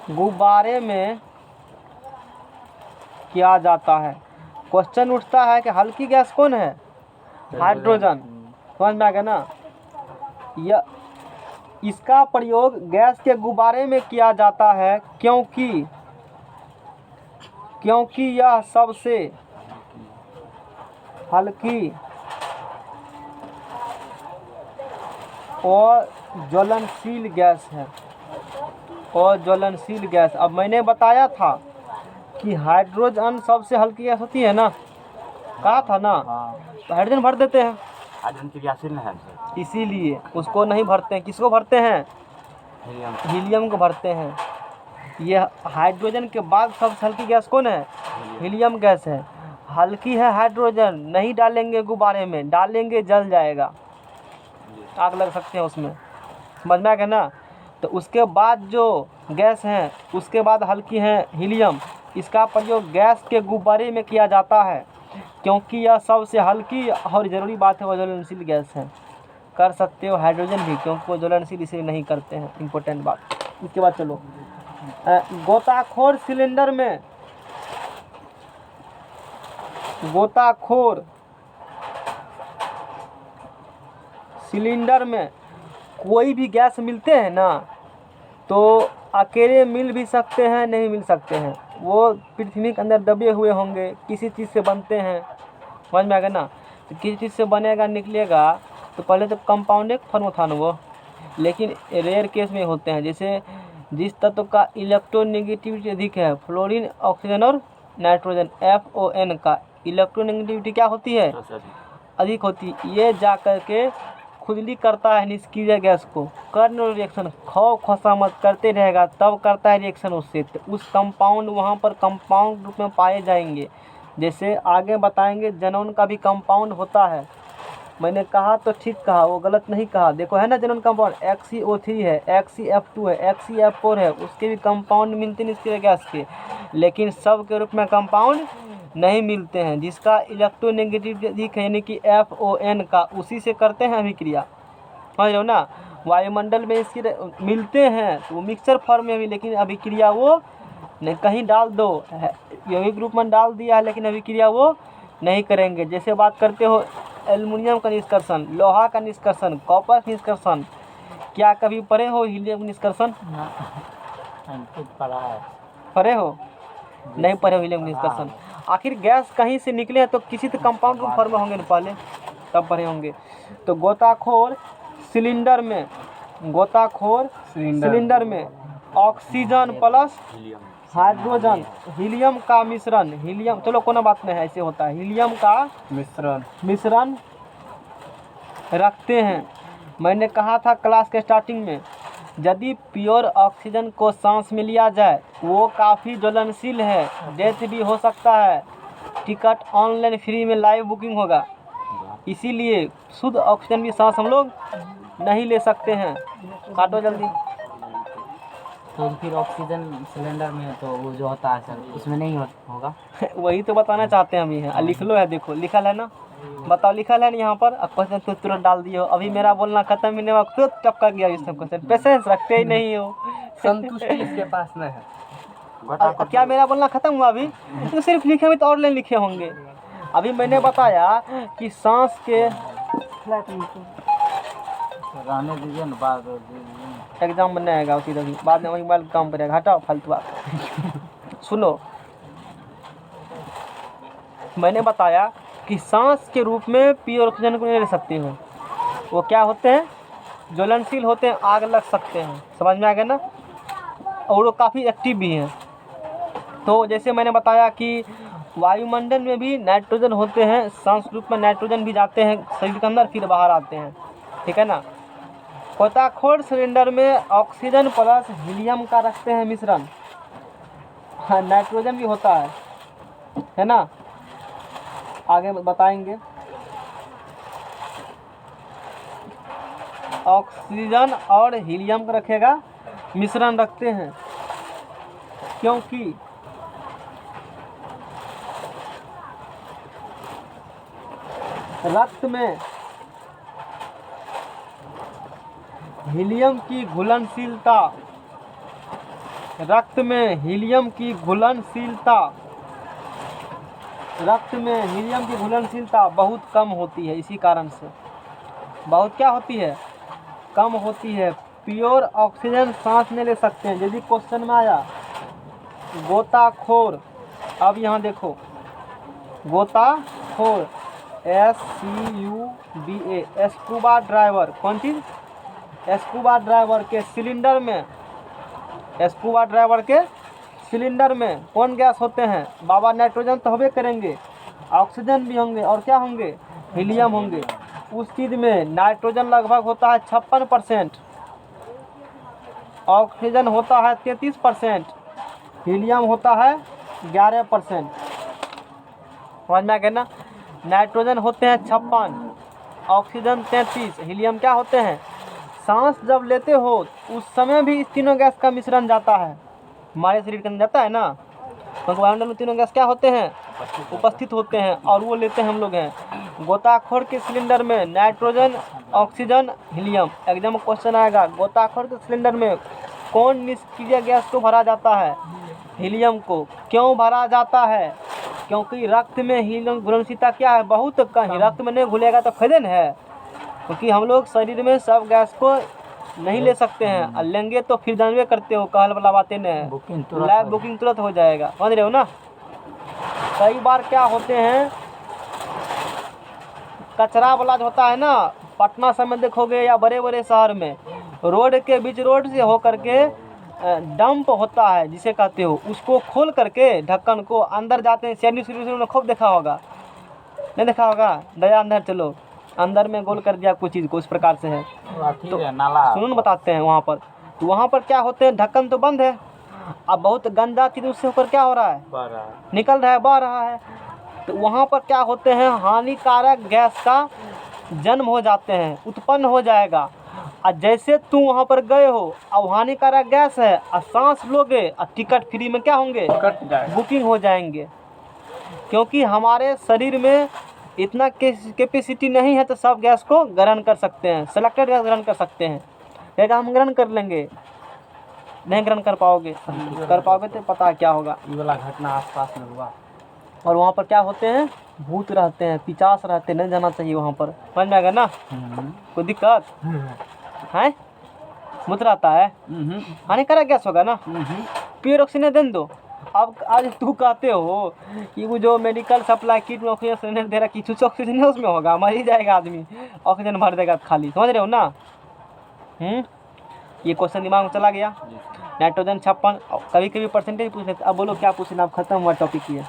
गुब्बारे में किया जाता है। क्वेश्चन उठता है कि हल्की गैस कौन है? हाइड्रोजन। समझ में आ गया ना। यह इसका प्रयोग गैस के गुब्बारे में किया जाता है क्योंकि यह सबसे हल्की और ज्वलनशील गैस है। और ज्वलनशील गैस, अब मैंने बताया था कि हाइड्रोजन सबसे हल्की गैस होती है ना, कहा था ना। तो हाइड्रोजन भर देते हैं, हाइड्रोजन की गैस है इसीलिए उसको नहीं भरते हैं। किसको भरते हैं? हीलियम को भरते हैं। ये हाइड्रोजन के बाद सबसे हल्की गैस कौन है? हीलियम गैस है। हल्की है हाइड्रोजन, नहीं डालेंगे गुब्बारे में, डालेंगे जल जाएगा, आग लग सकते हैं उसमें। समझ में आ गया ना। तो उसके बाद जो गैस हैं उसके बाद हल्की है हीलियम। इसका प्रयोग गैस के गुब्बारे में किया जाता है क्योंकि यह सबसे हल्की और ज़रूरी बात है, वो ज्वलनशील गैस है। कर सकते हो हाइड्रोजन भी, क्योंकि वो ज्वलनशील इसलिए नहीं करते हैं। इम्पोर्टेंट बात। इसके बाद चलो गोताखोर सिलेंडर में, गोताखोर सिलेंडर में कोई भी गैस मिलते हैं ना, तो अकेले मिल भी सकते हैं, नहीं मिल सकते हैं। वो पृथ्वी के अंदर दबे हुए होंगे, किसी चीज़ से बनते हैं। समझ में आ गया ना। तो किसी चीज़ से बनेगा निकलेगा, तो पहले तो कंपाउंड एक फॉर्म था ना वो, लेकिन रेयर केस में होते हैं। जैसे जिस तत्व का इलेक्ट्रोनेगेटिविटी अधिक है, फ्लोरीन, ऑक्सीजन और नाइट्रोजन, FON का इलेक्ट्रोनेगेटिविटी क्या होती है? अधिक होती है। ये जा कर के खुजली करता है निष्क्रिय गैस को। कर्ण रिएक्शन, खौफ खसामत करते रहेगा, तब करता है रिएक्शन उससे। तो उस कंपाउंड वहाँ पर कंपाउंड रूप में पाए जाएंगे। जैसे आगे बताएंगे जेनॉन का भी कंपाउंड होता है। मैंने कहा तो ठीक कहा, वो गलत नहीं कहा। देखो है ना जेनॉन कंपाउंड, XeO3 है, XeF2 है, XeF4 है। उसके भी कंपाउंड मिलते निष्क्रिय गैस के, लेकिन सब के रूप में कंपाउंड नहीं मिलते हैं। जिसका इलेक्ट्रोनेगेटिविटी अधिक है यानी कि FON का, उसी से करते हैं अभिक्रिया। समझ रहे हो ना। वायुमंडल में इसके मिलते हैं तो वो मिक्सचर फॉर्म में भी, लेकिन अभिक्रिया वो नहीं, कहीं डाल दो यौगिक रूप में डाल दिया है, लेकिन अभिक्रिया वो नहीं करेंगे। जैसे बात करते हो एल्युमिनियम का निष्कर्षण, लोहा का निष्कर्षण, कॉपर का निष्कर्षण, क्या कभी पढ़े हो हीलियम का निष्कर्षण? कुछ पढ़ा है। पढ़े हो? नहीं पढ़े हो हीलियम का निष्कर्षण। आखिर गैस कहीं से निकले हैं तो किसी तो कंपाउंड रूप फॉर्म में होंगे ना पहले, तब पढ़े होंगे। तो गोताखोर सिलेंडर में, गोताखोर सिलेंडर में ऑक्सीजन प्लस हाइड्रोजन हीलियम का मिश्रण, हीलियम, चलो कोनो बात नहीं है, ऐसे होता है, हीलियम का मिश्रण रखते हैं। मैंने कहा था क्लास के स्टार्टिंग में, यदि प्योर ऑक्सीजन को सांस में लिया जाए वो काफ़ी ज्वलनशील है, डेथ भी हो सकता है। टिकट ऑनलाइन फ्री में लाइव बुकिंग होगा, इसीलिए शुद्ध ऑक्सीजन की सांस हम लोग नहीं ले सकते हैं। काटो जल्दी। तो फिर ऑक्सीजन सिलेंडर में तो वो जो होता है सर उसमें नहीं होगा। वही तो बताना चाहते हैं हम ही हैं। लिख लो है, देखो लिखल है ना, बताओ लिखल है ना यहाँ पर। अब क्वेश्चन तो तुरंत डाल दिए हो, अभी मेरा बोलना खत्म ही नहीं हुआ तुरंत टपका गया इस सब क्वेश्चन। पेशेंस रखते ही नहीं हो, संतुष्टि इसके पास नहीं है। क्या मेरा बोलना खत्म हुआ? अभी तो सिर्फ लिखे हुए तो और लाइन लिखे होंगे। अभी मैंने बताया कि सांस के रहने दीजिए ना, बाद एग्जाम बनने आएगा उसी तभी, बाद में वही मोबाइल काम करेगा, हटाओ फालतू बात। सुनो, मैंने बताया कि सांस के रूप में प्योर ऑक्सीजन को नहीं ले सकते हो, वो क्या होते हैं, ज्वलनशील होते हैं, आग लग सकते हैं। समझ में आ गया ना। और वो काफ़ी एक्टिव भी हैं। तो जैसे मैंने बताया कि वायुमंडल में भी नाइट्रोजन होते हैं, सांस रूप में नाइट्रोजन भी जाते हैं शरीर के अंदर, फिर बाहर आते हैं, ठीक है ना। गोताखोर सिलेंडर में ऑक्सीजन प्लस हीलियम का रखते हैं मिश्रण। हाँ, नाइट्रोजन भी होता है ना, आगे बताएंगे। ऑक्सीजन और हीलियम का रखेगा मिश्रण रखते हैं, क्योंकि रक्त में हीलियम की घुलनशीलता, रक्त में हीलियम की घुलनशीलता, रक्त में हीलियम की घुलनशीलता बहुत कम होती है। इसी कारण से बहुत क्या होती है, कम होती है। प्योर ऑक्सीजन सांस में ले सकते हैं। यदि क्वेश्चन में आया गोताखोर, अब यहाँ देखो गोताखोर SCUBA, स्कूबा ड्राइवर, कौन चीज़, स्कूबा ड्राइवर के सिलेंडर में, स्कूबा ड्राइवर के सिलेंडर में कौन गैस होते हैं बाबा? नाइट्रोजन तो होबे करेंगे, ऑक्सीजन भी होंगे, और क्या होंगे, हीलियम होंगे। उस चीज़ में नाइट्रोजन लगभग होता है 56%, ऑक्सीजन होता है 33%, हीलियम होता है 11%। समझ में आ गया ना। नाइट्रोजन होते हैं 56, ऑक्सीजन 33, हीलियम क्या होते हैं। सांस जब लेते हो उस समय भी इस तीनों गैस का मिश्रण जाता है, हमारे शरीर के अंदर जाता है ना। तो वायुमंडल में तीनों गैस क्या होते हैं, उपस्थित होते हैं, और वो लेते हैं हम लोग हैं। गोताखोर के सिलेंडर में नाइट्रोजन, ऑक्सीजन, हीलियम। एग्जाम में क्वेश्चन आएगा, गोताखोर के सिलेंडर में कौन निष्क्रिय गैस को भरा जाता है, हीलियम को। क्यों भरा जाता है, क्योंकि रक्त में हीलियम घुलनशीलता क्या है, बहुत कम। रक्त में नहीं घुलेगा तो फायदे न है, क्योंकि हम लोग शरीर में सब गैस को नहीं ले सकते हैं, और लेंगे तो फिर जानवे करते हो, कहल वाला बातें न है, लाइव बुकिंग तुरंत हो जाएगा। समझ रहे हो ना। कई बार क्या होते हैं, कचरा वाला जो होता है ना, पटना सब में देखोगे या बड़े बड़े शहर में, रोड के बीच रोड से होकर के डंप होता है जिसे कहते हो, उसको खोल करके ढक्कन को अंदर जाते हैं। सैनिक शुरू में खूब देखा होगा, नहीं देखा होगा, दया अंदर चलो, अंदर में गोल कर दिया कुछ चीज़ को, उस प्रकार से है। तो नाला सुनो बताते हैं वहाँ पर, तो वहाँ पर क्या होते हैं, ढक्कन तो बंद है, अब बहुत गंदा चीज़ उससे होकर क्या हो रहा है, निकल रहा है, बह रहा है। तो वहाँ पर क्या होते हैं, हानिकारक गैस का जन्म हो जाते हैं, उत्पन्न हो जाएगा। और जैसे तुम वहाँ पर गए हो, अब हानिकारक गैस है, और सांस लोगे, और टिकट फ्री में क्या होंगे, बुकिंग हो जाएंगे। क्योंकि हमारे शरीर में इतना कैपेसिटी नहीं है तो सब गैस को ग्रहण कर सकते हैं, सिलेक्टेड गैस ग्रहण कर सकते हैं। कहेगा हम ग्रहण कर लेंगे, नहीं ग्रहण कर पाओगे तो पता है क्या होगा। ये वाला घटना आसपास में हुआ। और वहाँ पर क्या होते हैं, भूत रहते हैं, पिचास रहते हैं, नहीं जाना चाहिए वहाँ पर। समझ में आएगा ना? कोई दिक्कत है? भूत रहता है, हानिकारक गैस होगा ना। प्योर ऑक्सीजन दो। अब आज तू कहते हो कि वो जो मेडिकल सप्लाई किट में ऑक्सीजन सिलेंडर दे रहा है, कुछ ऑक्सीजन है उसमें होगा, मर ही जाएगा आदमी, ऑक्सीजन भर देगा खाली। समझ रहे हो ना? ये क्वेश्चन दिमाग में चला गया। नाइट्रोजन 56, कभी कभी परसेंटेज पूछ लेते। अब बोलो क्या पूछना, अब खत्म हुआ टॉपिक ये।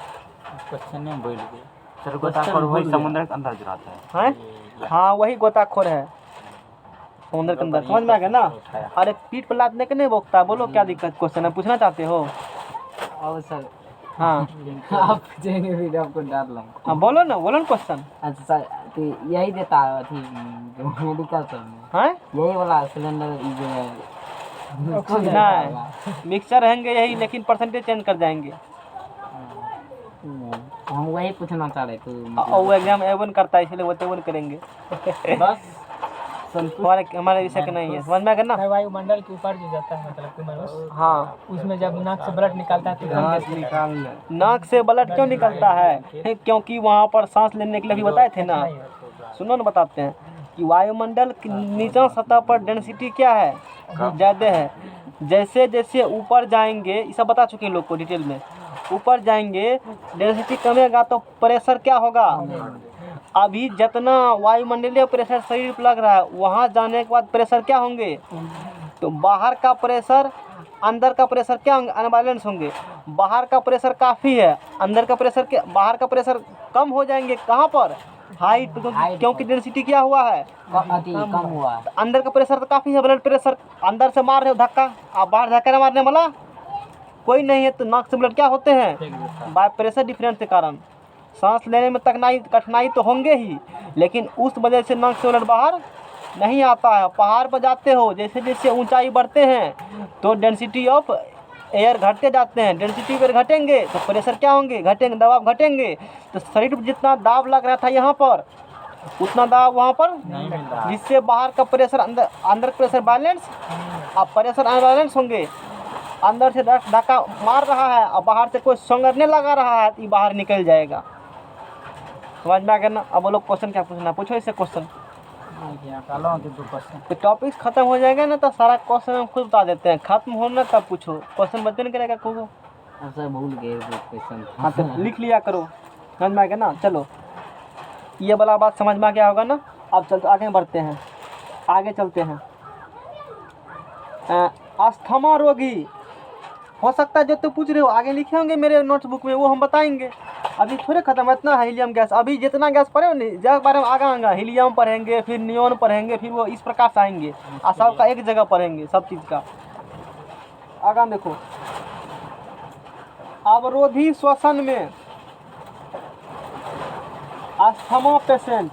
क्वेश्चन में बोल गए सर, गोताखोर वही समुद्र के अंदर जो रहता है। हैं? हाँ वही गोताखोर है समुद्र के अंदर। समझ में आ गया ना? अरे पीठ पर लाद के नहीं भोगता। बोलो क्या दिक्कत, क्वेश्चन है पूछना चाहते हो? और सर हाँ आप पूछेंगे फिर आपको डर लगा। हाँ बोलो ना क्वेश्चन। अच्छा सर, तो यही देता है अथी जो मेडिकल सर में, हैं? यही वाला सिलेंडर जो है उसको भी देता होगा। नहीं, मिक्सचर रहेंगे यही, लेकिन परसेंटेज चेंज कर जाएंगे। हम वही पूछना चाह रहे थे। और वो एग्जाम एवन करता है, इसलिए वो तेवन करेंगे। बस हमारे विषय का नहीं है। समझ में आ गया ना? वायुमंडल के ऊपर जो जाता है मतलब कि मनुष्य, हाँ, उसमें जब नाक से ब्लड निकालता है तो नाक से ब्लड क्यों निकलता है? क्योंकि वहाँ पर सांस लेने के लिए भी बताए थे ना। सुनो ना, बताते हैं कि वायुमंडल की नीचा सतह पर डेंसिटी क्या है, ज़्यादा है। जैसे जैसे ऊपर जाएंगे, ये सब बता चुके हैं लोग को डिटेल में। ऊपर जाएंगे डेंसिटी कमेगा तो प्रेशर क्या होगा। अभी जितना वायुमंडलीय प्रेशर शरीर पर लग रहा है, वहाँ जाने के बाद प्रेशर क्या होंगे, तो बाहर का प्रेशर अंदर का प्रेशर क्या होंगे, अनबैलेंस होंगे। बाहर का प्रेशर काफ़ी है, अंदर का प्रेशर के बाहर का प्रेशर कम हो जाएंगे। कहाँ पर? हाइट, क्योंकि डेंसिटी क्या हुआ है, कम हुआ। अंदर का प्रेशर तो काफ़ी है। ब्लड प्रेशर अंदर से मार रहे हो धक्का, आप बाहर धक्का न मारने वाला कोई नहीं है, तो नाक से ब्लड क्या होते हैं, बाय प्रेशर डिफरेंस के कारण सांस लेने में कठिनाई तो होंगे ही, लेकिन उस वजह से नाक से ब्लड बाहर नहीं आता है। पहाड़ पर जाते हो, जैसे जैसे ऊंचाई बढ़ते हैं तो डेंसिटी ऑफ एयर घटते जाते हैं। डेंसिटी एयर घटेंगे तो प्रेशर क्या होंगे, घटेंगे, दबाव घटेंगे। तो शरीर पर जितना दाब लग रहा था यहाँ पर, उतना दाब वहाँ पर नहीं मिल रहा। जिससे बाहर का प्रेशर अंदर प्रेशर बैलेंस, अब प्रेशर अनबैलेंस होंगे। अंदर से धक्का मार रहा है और बाहर से कोई संगरने लगा रहा है, तो ये बाहर निकल जाएगा। समझ में आ गया ना? अब बोलो क्वेश्चन क्या पूछना, पूछो इससे क्वेश्चन। तो टॉपिक खत्म हो जाएगा ना, तो सारा क्वेश्चन हम खुद बता देते हैं। खत्म होना तब पूछो, क्वेश्चन बदल नहीं करेगा को। सर भूल गए वो क्वेश्चन। हाँ तो लिख लिया करो। समझ में आ गया ना? चलो ये वाला बात समझ में आ गया होगा ना? अब चलते आगे बढ़ते हैं, आगे चलते हैं। अस्थमा रोगी हो सकता है जो तो पूछ रहे हो, आगे लिखे होंगे मेरे नोटबुक में, वो हम बताएंगे। अभी थोड़े खत्म है इतना हीलियम गैस। अभी जितना गैस पढ़े हो नहीं, जगह बारे में आगे आएगा। हीलियम पढ़ेंगे, फिर नियोन पढ़ेंगे, फिर वो इस प्रकार से आएंगे। और सबका एक जगह पढ़ेंगे सब चीज़ का। आगे देखो, अवरोधी श्वसन में अस्थमा पेशेंट,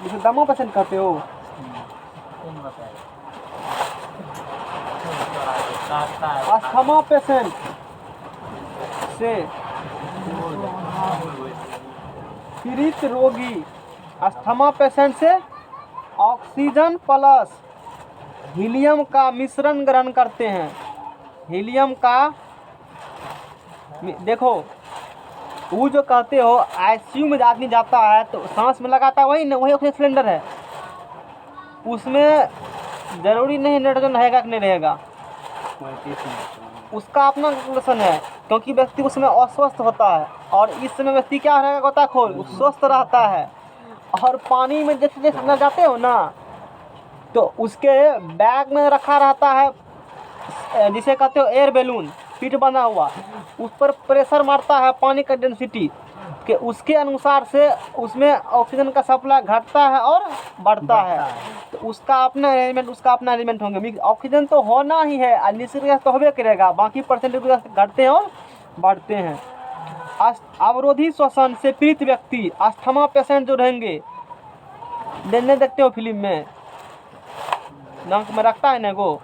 जिसे दमा पेशेंट कहते हो, अस्थमा पेशेंट से पीड़ित रोगी अस्थमा पेशेंट से ऑक्सीजन प्लस हीलियम का मिश्रण ग्रहण करते हैं। हीलियम का देखो, वो जो कहते हो आईसीयू में आदमी जाता है तो सांस में लगाता है, वही ना, वही ऑक्सीजन सिलेंडर है। उसमें ज़रूरी नहीं नाइट्रोजन रहेगा कि नहीं रहेगा, उसका अपना कैलकुलेशन है। क्योंकि व्यक्ति उसमें अस्वस्थ होता है, और इस समय व्यक्ति क्या रहेगा, गोताखोर, स्वस्थ रहता है। और पानी में जैसे जैसे अंदर जाते हो ना, तो उसके बैग में रखा रहता है जिसे कहते हो एयर बैलून, पीठ बना हुआ, उस पर प्रेशर मारता है पानी का डेंसिटी कि उसके अनुसार से उसमें ऑक्सीजन का सप्लाई घटता है और बढ़ता है। तो उसका अपना अरेंजमेंट होंगे। ऑक्सीजन तो होना ही है, निश्चित गैस तो होबे करेगा, बाकी परसेंटेज गैस घटते हैं और बढ़ते हैं। अवरोधी श्वसन से पीड़ित व्यक्ति अस्थमा पेशेंट जो रहेंगे, देखने देखते हो फिल्म में नाक में रखता है ना वो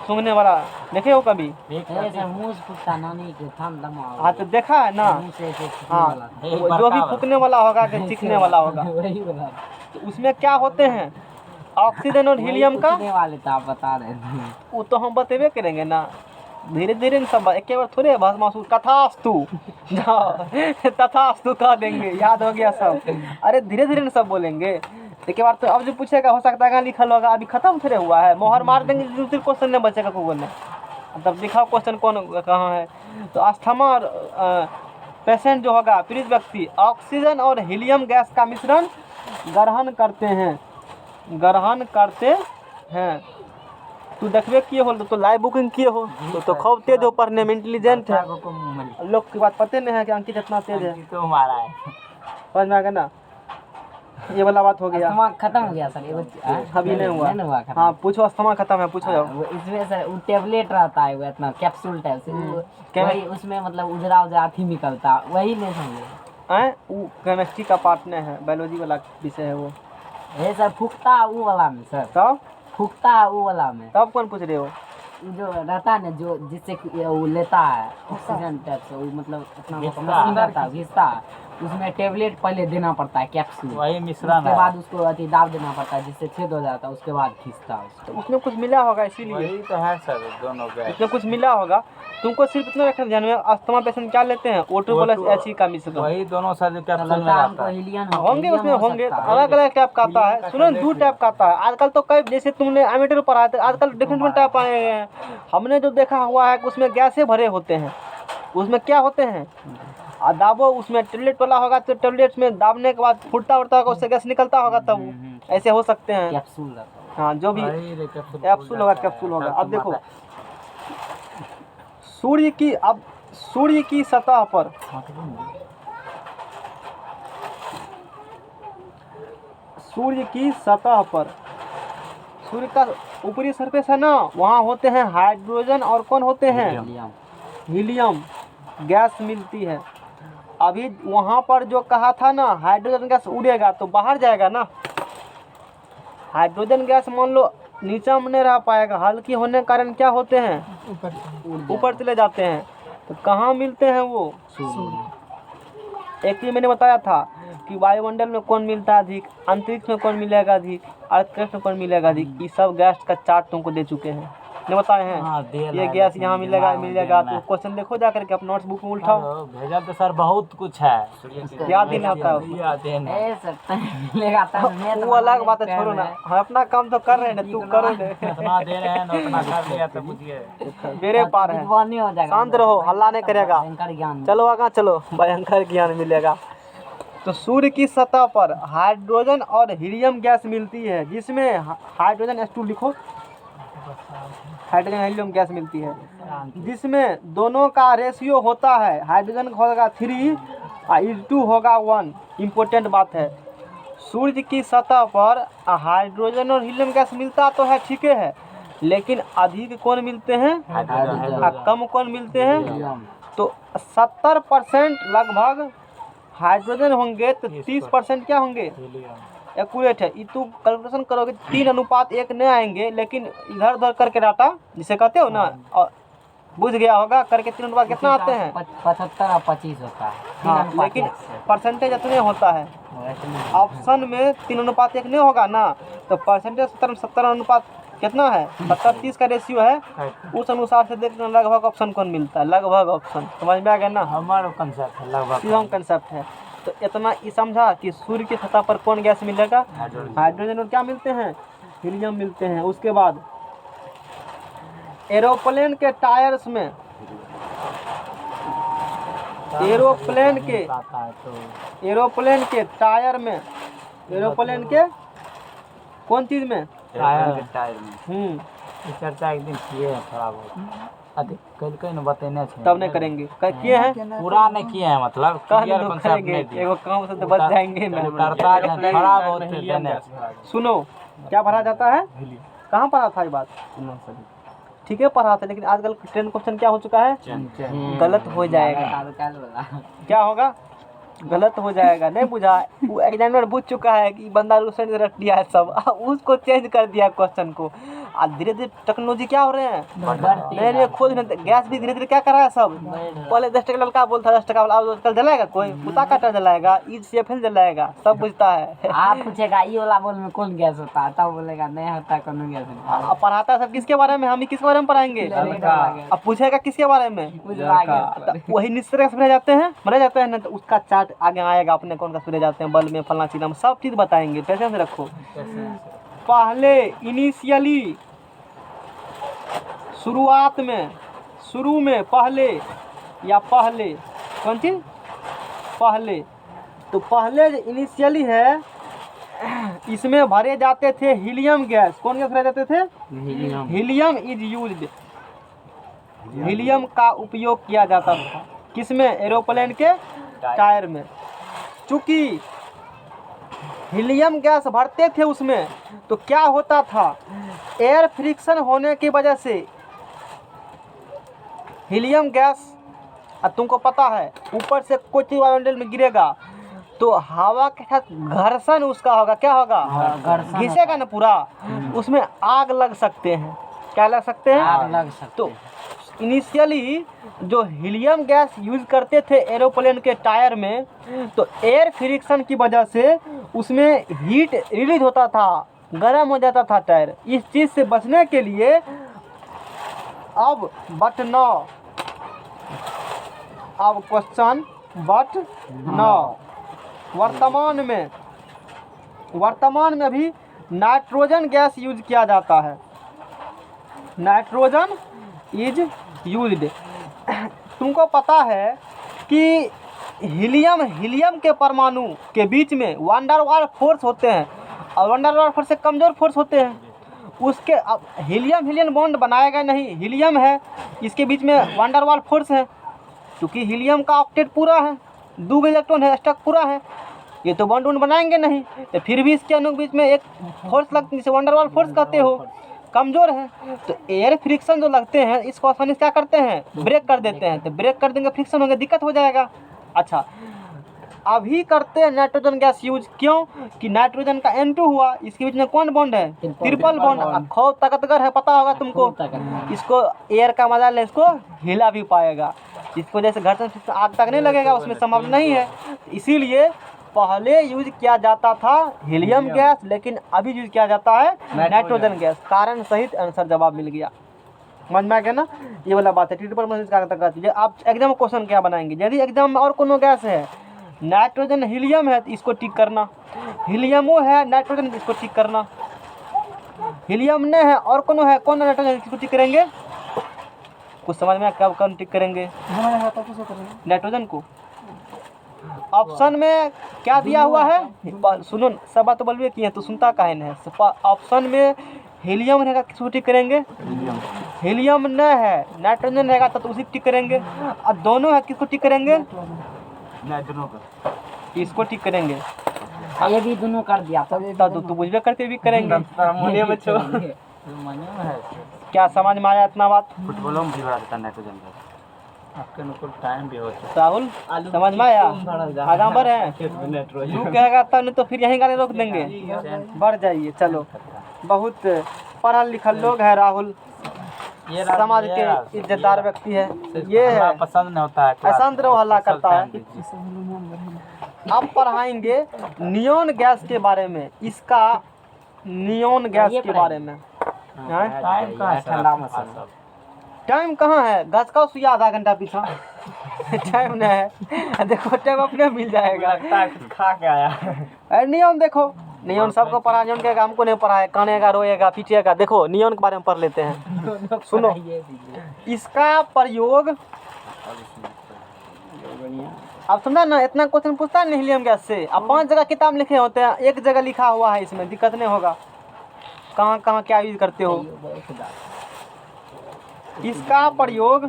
सूंघने वाला, देखे हो कभी? ए सर मुंह से फूकता नानी के थाम दमा हाँ तो देखा है ना। मुंह से ऐसे फूकने हाँ वाला था। एक वो जो भी बड़का फूकने वाला होगा कि चीखने वाला होगा, वही वाला तो उसमें क्या होते हैं? ऑक्सीजन और हीलियम का। फूकने वाले तो आप बता रहे थे। वो तो हम बतेबे करेंगे ना, धीरे धीरे न सब एक बार थोड़े भस्मासुर कथास्तु जाओ तथास्तु कह देंगे, याद हो गया सब। अरे धीरे धीरे न सब बोलेंगे। एक बार तो अब जो पूछेगा हो सकता है कहाँ लिखल होगा, अभी खत्म थोड़े हुआ है, मोहर मार देंगे दूसरे क्वेश्चन नहीं बचेगा गूगल में। तब दिखाओ क्वेश्चन कौन कहाँ है। तो अस्थमा और पेशेंट जो होगा पीड़ित व्यक्ति ऑक्सीजन और हीलियम गैस का मिश्रण ग्रहण करते हैं, ग्रहण करते हैं। तू देखबे किए हो तो लाइव बुकिंग किए हो तो खूब तेज हो पढ़ने में, इंटेलिजेंट है। लोग की बात पते नहीं है कि अंकित इतना तेज है। तो हमारा है। समझ में आ गया ना, ये वाला बात हो गया। अस्थमा खत्म हो गया सर, एगो अभी नहीं हुआ। नहीं हुआ खत्म। हाँ पूछो, अस्थमा खत्म है, पूछो जाओ। वो इसमें सर वो टेबलेट रहता है, वो इतना कैप्सूल टाइप से, वो क्या? वही उसमें मतलब उजरा उजरा अथी निकलता, वही नहीं समझे। हैं वो केमिस्ट्री का पार्ट नहीं है, बायोलॉजी वाला विषय है वो। ये सर फूकता वो वाला में सर, तब फूकता वो वाला में, तब कौन पूछ रहे हो? वो जो रहता है ना जो जिससे कि वो लेता है ऑक्सीजन टाइप से, वो मतलब इतना घिसता। मशीन रहता है घिसता है, उसमें टेबलेट पहले देना पड़ता है कैप्सूल, वही मिश्रण उसके है। बाद उसको अति दाब देना पड़ता है जिससे छेद हो जाता है, उसके बाद खींचता है उसको। तो उसमें कुछ मिला होगा इसीलिए, वही तो है सर, दोनों गैस। उसमें कुछ मिला होगा। तुमको सिर्फ इतना रखना ध्यान में, अस्थमा पेशेंट क्या लेते हैं? O2 प्लस HE का मिश्रण। वही दोनों सर जो तो कैप्सूल में लगता है रहता हमको है। हीलियम होंगे हीलियम उसमें हो होंगे, सकता है। अलग अलग टाइप का आता है। सुनो, 2 टाइप का आता है आजकल तो। कई जैसे तुमने एमीटर पढ़ा था, आजकल डिफरेंट टाइप आए हैं। हमने जो देखा हुआ है कि उसमें गैसें भरे होते हैं। उसमें क्या होते हैं? दाबो, उसमें टेबलेट वाला होगा तो टेबलेट में दाबने के बाद फूटता उड़ता होगा, उससे गैस निकलता होगा, तब वो ऐसे हो सकते हैं। कैप्सूल रहता है। हाँ जो भी वही रे कैप्सूल कैप्सूल होगा, कैप्सूल होगा। अब देखो सूर्य की, अब सूर्य की सतह पर, सूर्य की सतह पर, सूर्य का ऊपरी सरफेस है ना, वहाँ होते हैं हाइड्रोजन और कौन होते हैं? हीलियम। हीलियम गैस मिलती है। अभी वहाँ पर जो कहा था ना हाइड्रोजन गैस उड़ेगा तो बाहर जाएगा ना। हाइड्रोजन गैस मान लो नीचा में नहीं रह पाएगा, हल्की होने के कारण क्या होते हैं? ऊपर चले जाते हैं। तो कहाँ मिलते हैं वो? एक ही मैंने बताया था कि वायुमंडल में कौन मिलता है अधिक, अंतरिक्ष में कौन मिलेगा अधिक, अर्थक्राफ्ट में कौन मिलेगा अधिक। ये सब गैस का चार्ट तुमको दे चुके हैं, ने बताए हाँ, हैं। दे ये लाए गैस लेकिन यहाँ मिलेगा दिमाग में मिलेगा, देना तो है। क्वेश्चन देखो जा करके अपना नोटबुक में उठाओ। भेजा तो सर बहुत कुछ है। याद ही नहीं आता है उसमें। याद ही नहीं। ए सर टाइम लेगा तो मैं वो अलग बात है, छोड़ो ना। हम अपना काम तो कर रहे हैं ना, तू करो ना। इतना दे रहे हैं ना, उतना कर लिया तो बुझिए। मेरे पार है, नहीं हो जाएगा। शांत रहो, हल्ला नहीं करेगा। भयंकर ज्ञान। चलो आगे चलो, भयंकर ज्ञान मिलेगा। तो सूर्य की सतह पर हाइड्रोजन और हीलियम गैस मिलती है, जिसमें हाइड्रोजन H2 लिखो, हाइड्रोजन हीलियम गैस मिलती है, जिसमें दोनों का रेशियो होता है। हाइड्रोजन होगा 3 और H2 होगा 1। इम्पोर्टेंट बात है, सूर्य की सतह पर हाइड्रोजन और हीलियम गैस मिलता तो है, ठीक है, लेकिन अधिक कौन मिलते हैं और कम कौन मिलते हैं? हीलियम। तो 70% लगभग हाइड्रोजन होंगे, तो 30% क्या होंगे? एक्यूरेट है। ये तू कैलकुलेशन करोगे 3:1 नहीं आएंगे, लेकिन इधर उधर करके डाटा जिसे कहते हो ना, और बुझ गया होगा करके 3:1 कितना आते हैं? 75 और 25 होता है। हाँ, लेकिन परसेंटेज इतने होता है। ऑप्शन में 3:1 नहीं होगा ना, तो परसेंटेज 70 कितना है? 70-30 का रेशियो है। उस अनुसार से देखना लगभग ऑप्शन कौन मिलता है, लगभग ऑप्शन। समझ में आ गया ना? हमारा कंसेप्ट है लगभग। सीधा कंसेप्ट है। तो इतना ही समझा कि सूर्य की सतह पर कौन गैस मिलेगा? हाइड्रोजन और क्या मिलते हैं? हीलियम मिलते हैं। उसके बाद एरोप्लेन के टायर्स में, एरोप्लेन के टायर में, एरोप्लेन के कौन चीज में? टायर में हम्म, चर्चा एक दिन किए हैं थोड़ा बहुत, अधिक कल कहीं न बतेने छे। तब नहीं करेंगे, किए हैं पूरा नहीं किए हैं, मतलब क्लियर कल कांसेप्ट करेंगे। नहीं दिए। एगो काम से तो बच जाएंगे ना। उतरता है थोड़ा बहुत देने छे। सुनो, क्या पढ़ा जाता है? कहाँ पढ़ा था ये बात? ठीक है पढ़ा था, लेकिन आजकल ट्रेंड क्वेश्चन क्या हो चुका है? गलत हो जाएगा। क्या होगा? गलत हो जाएगा। नहीं बुझा, वो एग्जामिनर बुझ चुका है कि बंदा रूसन रट दिया है सब, उसको चेंज कर दिया क्वेश्चन को। आज धीरे धीरे टेक्नोलॉजी क्या हो रहे हैं, बढ़ती नए नए खोज रहे हैं। गैस भी धीरे धीरे क्या कर रहा है सब, पहले 10 टका लड़का बोलता 10 टका वाला, अब कल जलाएगा कोई, कुत्ता काटा जलाएगा, ईद से फिर जलाएगा, सब बुझता है। आप पूछेगा ये वाला बोल में कौन गैस होता है, तब बोलेगा नहीं होता कौन गैस होता अब पढ़ाता है सब किसके बारे में, हम ही किसके बारे में पढ़ाएंगे, अब पूछेगा किसके बारे में, तो वही निश्चय सुने जाते हैं, मरे जाते हैं ना, तो उसका चार्ट आगे आएगा अपने कौन का सुने जाते हैं, बल में फलना चीज, हम सब चीज बताएंगे, पैसे से रखो। पहले इनिशियली शुरुआत में, शुरू में, पहले या पहले, कौन चीज पहले, तो पहले जो इनिशियली है इसमें भरे जाते थे हीलियम गैस, कौन गैस भरे जाते थे, हीलियम इज यूज्ड, हीलियम का उपयोग किया जाता था किसमें, एरोप्लेन के टायर में। चूंकि हीलियम गैस भरते थे उसमें, तो क्या होता था, एयर फ्रिक्शन होने की वजह से हीलियम गैस, तुमको पता है ऊपर से कोई चीज वायुमंडल में गिरेगा तो हवा के साथ घर्षण उसका होगा, क्या होगा, घिसेगा ना पूरा, उसमें आग लग सकते हैं, क्या लग सकते हैं, आग लग सकते तो इनिशियली जो हीलियम गैस यूज करते थे एरोप्लेन के टायर में, तो एयर फ्रिक्शन की वजह से उसमें हीट रिलीज होता था, गर्म हो जाता था टायर। इस चीज़ से बचने के लिए अब बट नौ, अब क्वेश्चन बट नौ, वर्तमान में अभी नाइट्रोजन गैस यूज किया जाता है, नाइट्रोजन इज यूज्ड। तुमको पता है कि हीलियम के परमाणु के बीच में वंडरवाल फोर्स होते हैं, और वंडरवाल फोर्स से कमज़ोर फोर्स होते हैं, उसके अब हीलियम बॉन्ड बनाएगा नहीं, हीलियम है, इसके बीच में वंडरवाल फोर्स है, क्योंकि हीलियम का ऑक्टेट पूरा है, 2 इलेक्ट्रॉन है, स्टक पूरा है, ये तो बॉन्ड बनाएंगे नहीं, तो फिर भी इसके अणु बीच में एक फोर्स लगती है जिसे वंडरवाल फोर्स कहते हो, कमज़ोर है, तो एयर फ्रिक्शन जो लगते हैं इसको आसानी से क्या करते हैं, ब्रेक कर देते हैं, तो ब्रेक कर देंगे, फ्रिक्शन होगा, दिक्कत हो जाएगा। अच्छा, अभी करते हैं नाइट्रोजन गैस यूज, क्यों कि नाइट्रोजन का N2 हुआ, इसके बीच में कौन बॉन्ड है, ट्रिपल बॉन्ड, खूब ताकतवर है, पता होगा तुमको, इसको एयर का मजा ले, इसको हिला भी पाएगा, इसको जैसे घर्षण आग तक नहीं लगेगा, उसमें संभावना नहीं है, इसीलिए पहले यूज किया जाता था हीलियम गैस, लेकिन अभी यूज किया जाता है नाइट्रोजन गैस। कारण सहित आंसर जवाब मिल गया, समझ में आ गया ना, ये वाला बात है। ट्रिपल बॉन्ड का आप एग्जाम क्वेश्चन क्या बनाएंगे, यदि एग्जाम में और कोनो गैस है, नाइट्रोजन हीलियम है तो इसको टिक करना, हीलियमो है नाइट्रोजन, इसको टिक करना, हीलियम ने है और कोनो है, कौन नाइट्रोजन, इसको टिक करेंगे, कुछ समझ में कब कौन टिक करेंगे, नाइट्रोजन को। ऑप्शन में क्या दिया हुआ है, सुनो सब बात तो बोलबे किए तो सुनता काहे नहीं है। ऑप्शन में हीलियम रहेगा, किसको टिक करेंगे, हीलियम न है, नाइट्रोजन रहेगा तो उसी टिक करेंगे, और दोनों है किसको टिक करेंगे, इसको टिक करेंगे, ये भी दोनों कर दिया तो तू बुझबे करते भी करेंगे। क्या समझ में आया इतना बात, फुटबॉलों में भी भरा देता नाइट्रोजन गैस, आपके अनुकूल टाइम भी होता है। राहुल समझ में आया, आगा बढ़ है, तू कहेगा तब नहीं तो फिर यहीं गाड़ी रोक देंगे, बढ़ जाइए। चलो, बहुत पढ़ा लिखा लोग है राहुल, समाज के इज्जतदार व्यक्ति है, ये है पसंद नहीं होता है, अशांत रहो, हल्ला करता है। अब पढ़ाएंगे नियोन गैस के बारे में, इसका नियोन गैस के बारे में। ठंडा मौसम, टाइम कहाँ है, गज का सुइया आधा घंटा पीछा टाइम नहीं है, देखो टाइम अपने मिल जाएगा, खा के आया। नियम देखो, नियम सबको पढ़ा, नियम के हमको नहीं पढ़ा है, कानेगा, रोएगा, पीछेगा, देखो नियम के बारे में पढ़ लेते हैं। सुनो, इसका प्रयोग, अब समझा ना, इतना क्वेश्चन पूछता है हीलियम गैस से, अब 5 जगह किताब लिखे होते हैं, एक जगह लिखा हुआ है, इसमें दिक्कत नहीं होगा, कहाँ कहाँ क्या यूज करते हो। इसका प्रयोग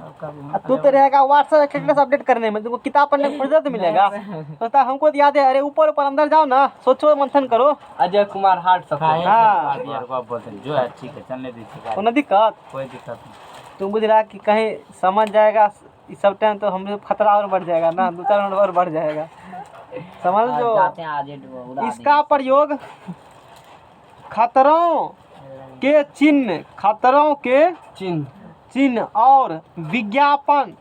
तू तो रहेगा व्हाट्सएप स्टेटस अपडेट करने में, तुमको किताब पढ़ने को फुर्सत मिलेगा, सोचता हमको तो याद है, अरे ऊपर ऊपर अंदर जाओ ना, सोचो मंथन करो। अजय कुमार हार्ट सब हाँ, जो है ठीक है, चलने दीजिए, कोई दिक्कत, कोई दिक्कत नहीं। तुम बुझ रहा कि कहीं समझ जाएगा इस सब टाइम, तो हम खतरा और बढ़ जाएगा ना, 2-4 मिनट और बढ़ जाएगा, समझ लो। इसका प्रयोग खतरों के चिन्ह, खतरों के चिन्ह और विज्ञापन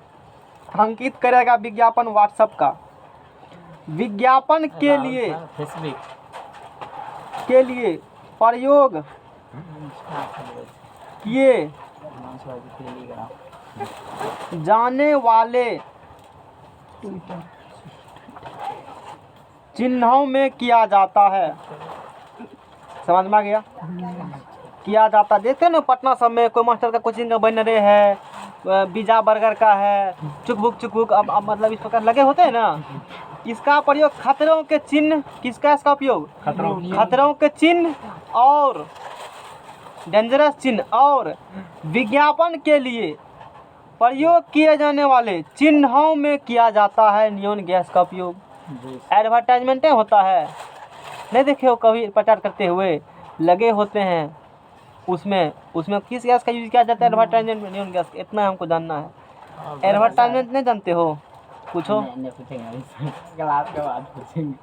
अंकित करेगा। विज्ञापन व्हाट्सएप का विज्ञापन के लिए प्रयोग किए जाने वाले चिन्हों में किया जाता है। समझ में आ गया? किया जाता, देखते हैं ना पटना सब में कोई मास्टर का कोचिंग का बैनरे है, पिज्जा बर्गर का है, चुकबुक अब मतलब इस प्रकार लगे होते हैं ना। इसका प्रयोग खतरों के चिन्ह, किसका इसका उपयोग? खतरों के चिन्ह और डेंजरस चिन्ह और विज्ञापन के लिए प्रयोग किए जाने वाले चिन्हों में किया जाता है नियॉन गैस का उपयोग। एडवर्टाइजमेंटें होता है, नहीं देखे हो कभी प्रचार करते हुए, लगे होते हैं उसमें किस गैस का यूज किया जाता है? एडवर्टाइजमेंट में नियॉन गैस, इतना हमको जानना है। एडवर्टाइजमेंट नहीं जानते हो? पूछो, क्लास के बाद पूछेंगे।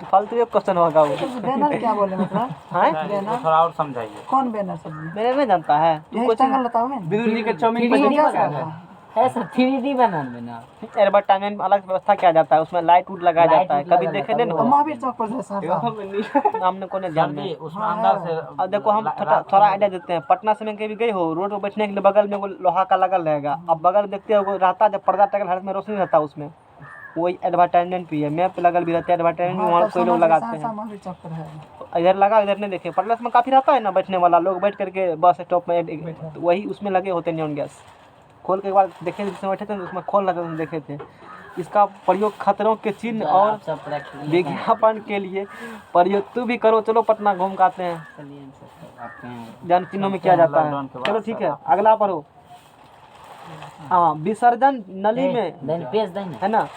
फालतू एक क्वेश्चन होगा वो। बैनर क्या बोले मतलब? हैं? थोड़ा और समझाइए। कौन बैनर सब? मैंने नहीं जानता है। यही स्ट्रगल बताओ मैं। विदुर जी के चाउमीन थ्री पर डी क्या बनाना करता है सर, 3D बनाना में ना एडवर्टाइजमेंट में अलग व्यवस्था किया जाता है, उसमें लाइट वूट लगाया लाइट जाता है। वूट कभी लगा देखे जाता नहीं है, ना? महावीर चौक पर सर हमने को नहीं सर जानते। जी उसमें अंदर से अब देखो हम थोड़ा आइडिया देते हैं। पटना से में कभी गए हो, रोड पर बैठने के लिए बगल में वो लोहा का लगल रहेगा। अब बगल देखते हो वो रहता, जब पर्दा टगल हर में रोशनी रहता है, उसमें वही एडवर्टाइजमेंट भी है। मैप पे लगल भी रहता है एडवर्टाइजमेंट भी, वहाँ कोई लोग लगाते हैं। महावीर चौक पर है। इधर लगा, इधर नहीं देखे। पटना में काफ़ी रहता है ना बैठने वाला, लोग बैठ करके बस स्टॉप में, तो वही उसमें लगे होते हैं नियॉन गैस। खोल के एक बार देखे थे, जिसमें बैठे थे उसमें खोल लगे देखे थे। इसका प्रयोग खतरों के चिन्ह और आप सब प्रैक्टिकली विज्ञापन के लिए प्रयोग। तू भी करो, चलो पटना घूम के आते हैं, चलिए हम सब आते हैं। जान चिन्हों में किया जाता है। चलो ठीक है, अगला पढ़ो। हाँ, विसर्जन नली में देन पेज देन है ना।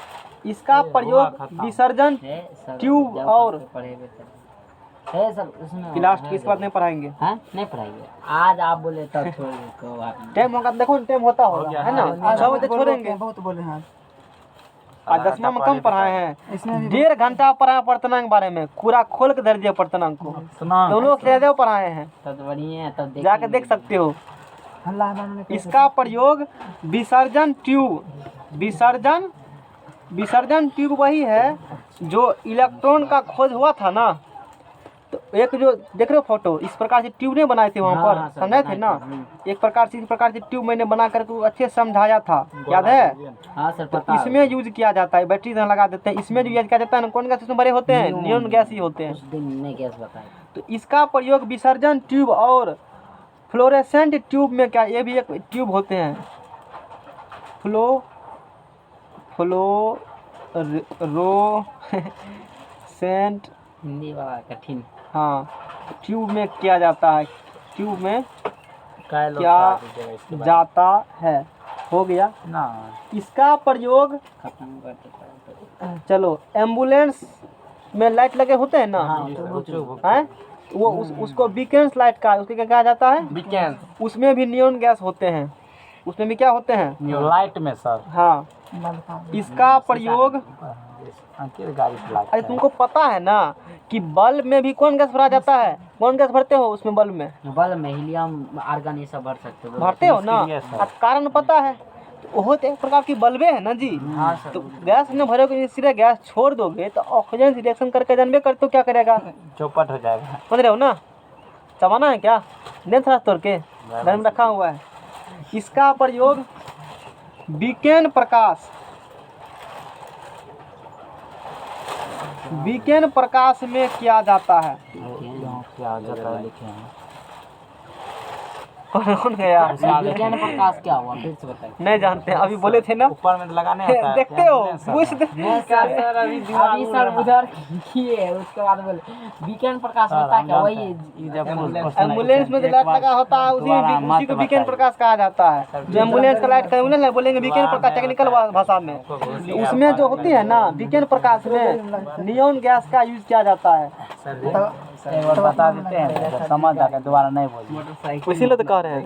इसका प्रयोग विसर्जन है सर, ट्यूब जब और पढ़े हुए थे है सर, उसमें लास्ट की इस बात नहीं पढ़ाएंगे। हाँ नहीं पढ़ाइए आज, आप बोले तब छोड़ को आप टाइम होगा, देखो टाइम होता होगा है ना। 6 बजे छोड़ेंगे। बहुत बोले हैं आज 10वां में कम पढ़ाए हैं, इसमें भी 1.5 घंटा पढ़ाए पढ़तना के बारे में, पूरा खोल के धर दिया पढ़तना को। दोनों लोग ज्यादा पढ़ाए हैं, तब तो बढ़िया है, तब जाके देख सकते हो। अल्लाह मानने के इसका प्रयोग विसर्जन ट्यूब वही है जो इलेक्ट्रॉन का खोज हुआ था ना। तो एक जो देख रहे हो फोटो, इस प्रकार से ट्यूब नहीं बनाए थे वहाँ हाँ, पर, सर, समझे थे बनाए ना। थे। एक प्रकार से इस प्रकार से ट्यूब मैंने बना करके अच्छे से समझाया था, याद है? हाँ सर तो पता है। इसमें यूज किया जाता है, बैटरी से लगा देते हैं। इसमें जो यूज किया जाता है ना, कौन गैस इसमें भरे होते हैं? नियॉन गैस ही होते हैं। उस दिन ने गैस बताया। तो इसका प्रयोग विसर्जन ट्यूब और फ्लोरेसेंट ट्यूब में, क्या ये भी एक ट्यूब होते हैं, फ्लोरोसेंट, हिंदी वाला कठिन। हाँ, ट्यूब में किया जाता है। ट्यूब में क्या जाता है, हो गया ना। इसका प्रयोग। खत्म कर देता चलो, एम्बुलेंस में लाइट लगे होते हैं ना, हैं? वो उसको बीकेंस लाइट का, उसके क्या कहा जाता है? उसमें भी नियॉन गैस होते हैं, उसमें भी क्या होते हैं? लाइट में सर। हाँ, इसका प्रयोग। अरे तुमको पता है ना कि बल्ब में भी कौन गैस भरा जाता है? कौन गैस भरते हो उसमें? बल्ब में बल्ब में हीलियम आर्गन ये सब भर सकते हो। भरते हो ना। अब कारण पता है, तो वो तो एक प्रकार की बल्बे है ना जी। हाँ सर। तो गैस में भरोगे, सीधे गैस छोड़ दोगे तो ऑक्सीजन से रिएक्शन करके जानबे करते हो क्या करेगा, चौपट हो जाएगा। समझ रहे हो ना? चबाना है क्या? नहीं थोड़ा तोड़ के घर में रखा हुआ है। इसका प्रयोग बीकेन प्रकाश में किया जाता है। क्या जाता है लिखे हैं। कौन गया? विज्ञान प्रकाश क्या हुआ फिर से बताइए। नहीं जानते, अभी बोले थे ना। ऊपर में लगाने होता है। देखते हो, पूछ दे। अभी सर उधर किए उसके बाद बोले विज्ञान प्रकाश होता क्या? वही एम्बुलेंस में जो लाइट लगा होता है उसी को बीकेन प्रकाश कहा जाता है। जो एम्बुलेंस का लाइट का एम्बुलेंस है, बोलेंगे बीकेन प्रकाश टेक्निकल भाषा में। उसमें जो होती है ना बीकेन प्रकाश में नियॉन गैस का यूज किया जाता है। एक बार बता देते हैं, समझ जाकर दोबारा नहीं बोलिए। इसीलिए तो कह रहे हैं।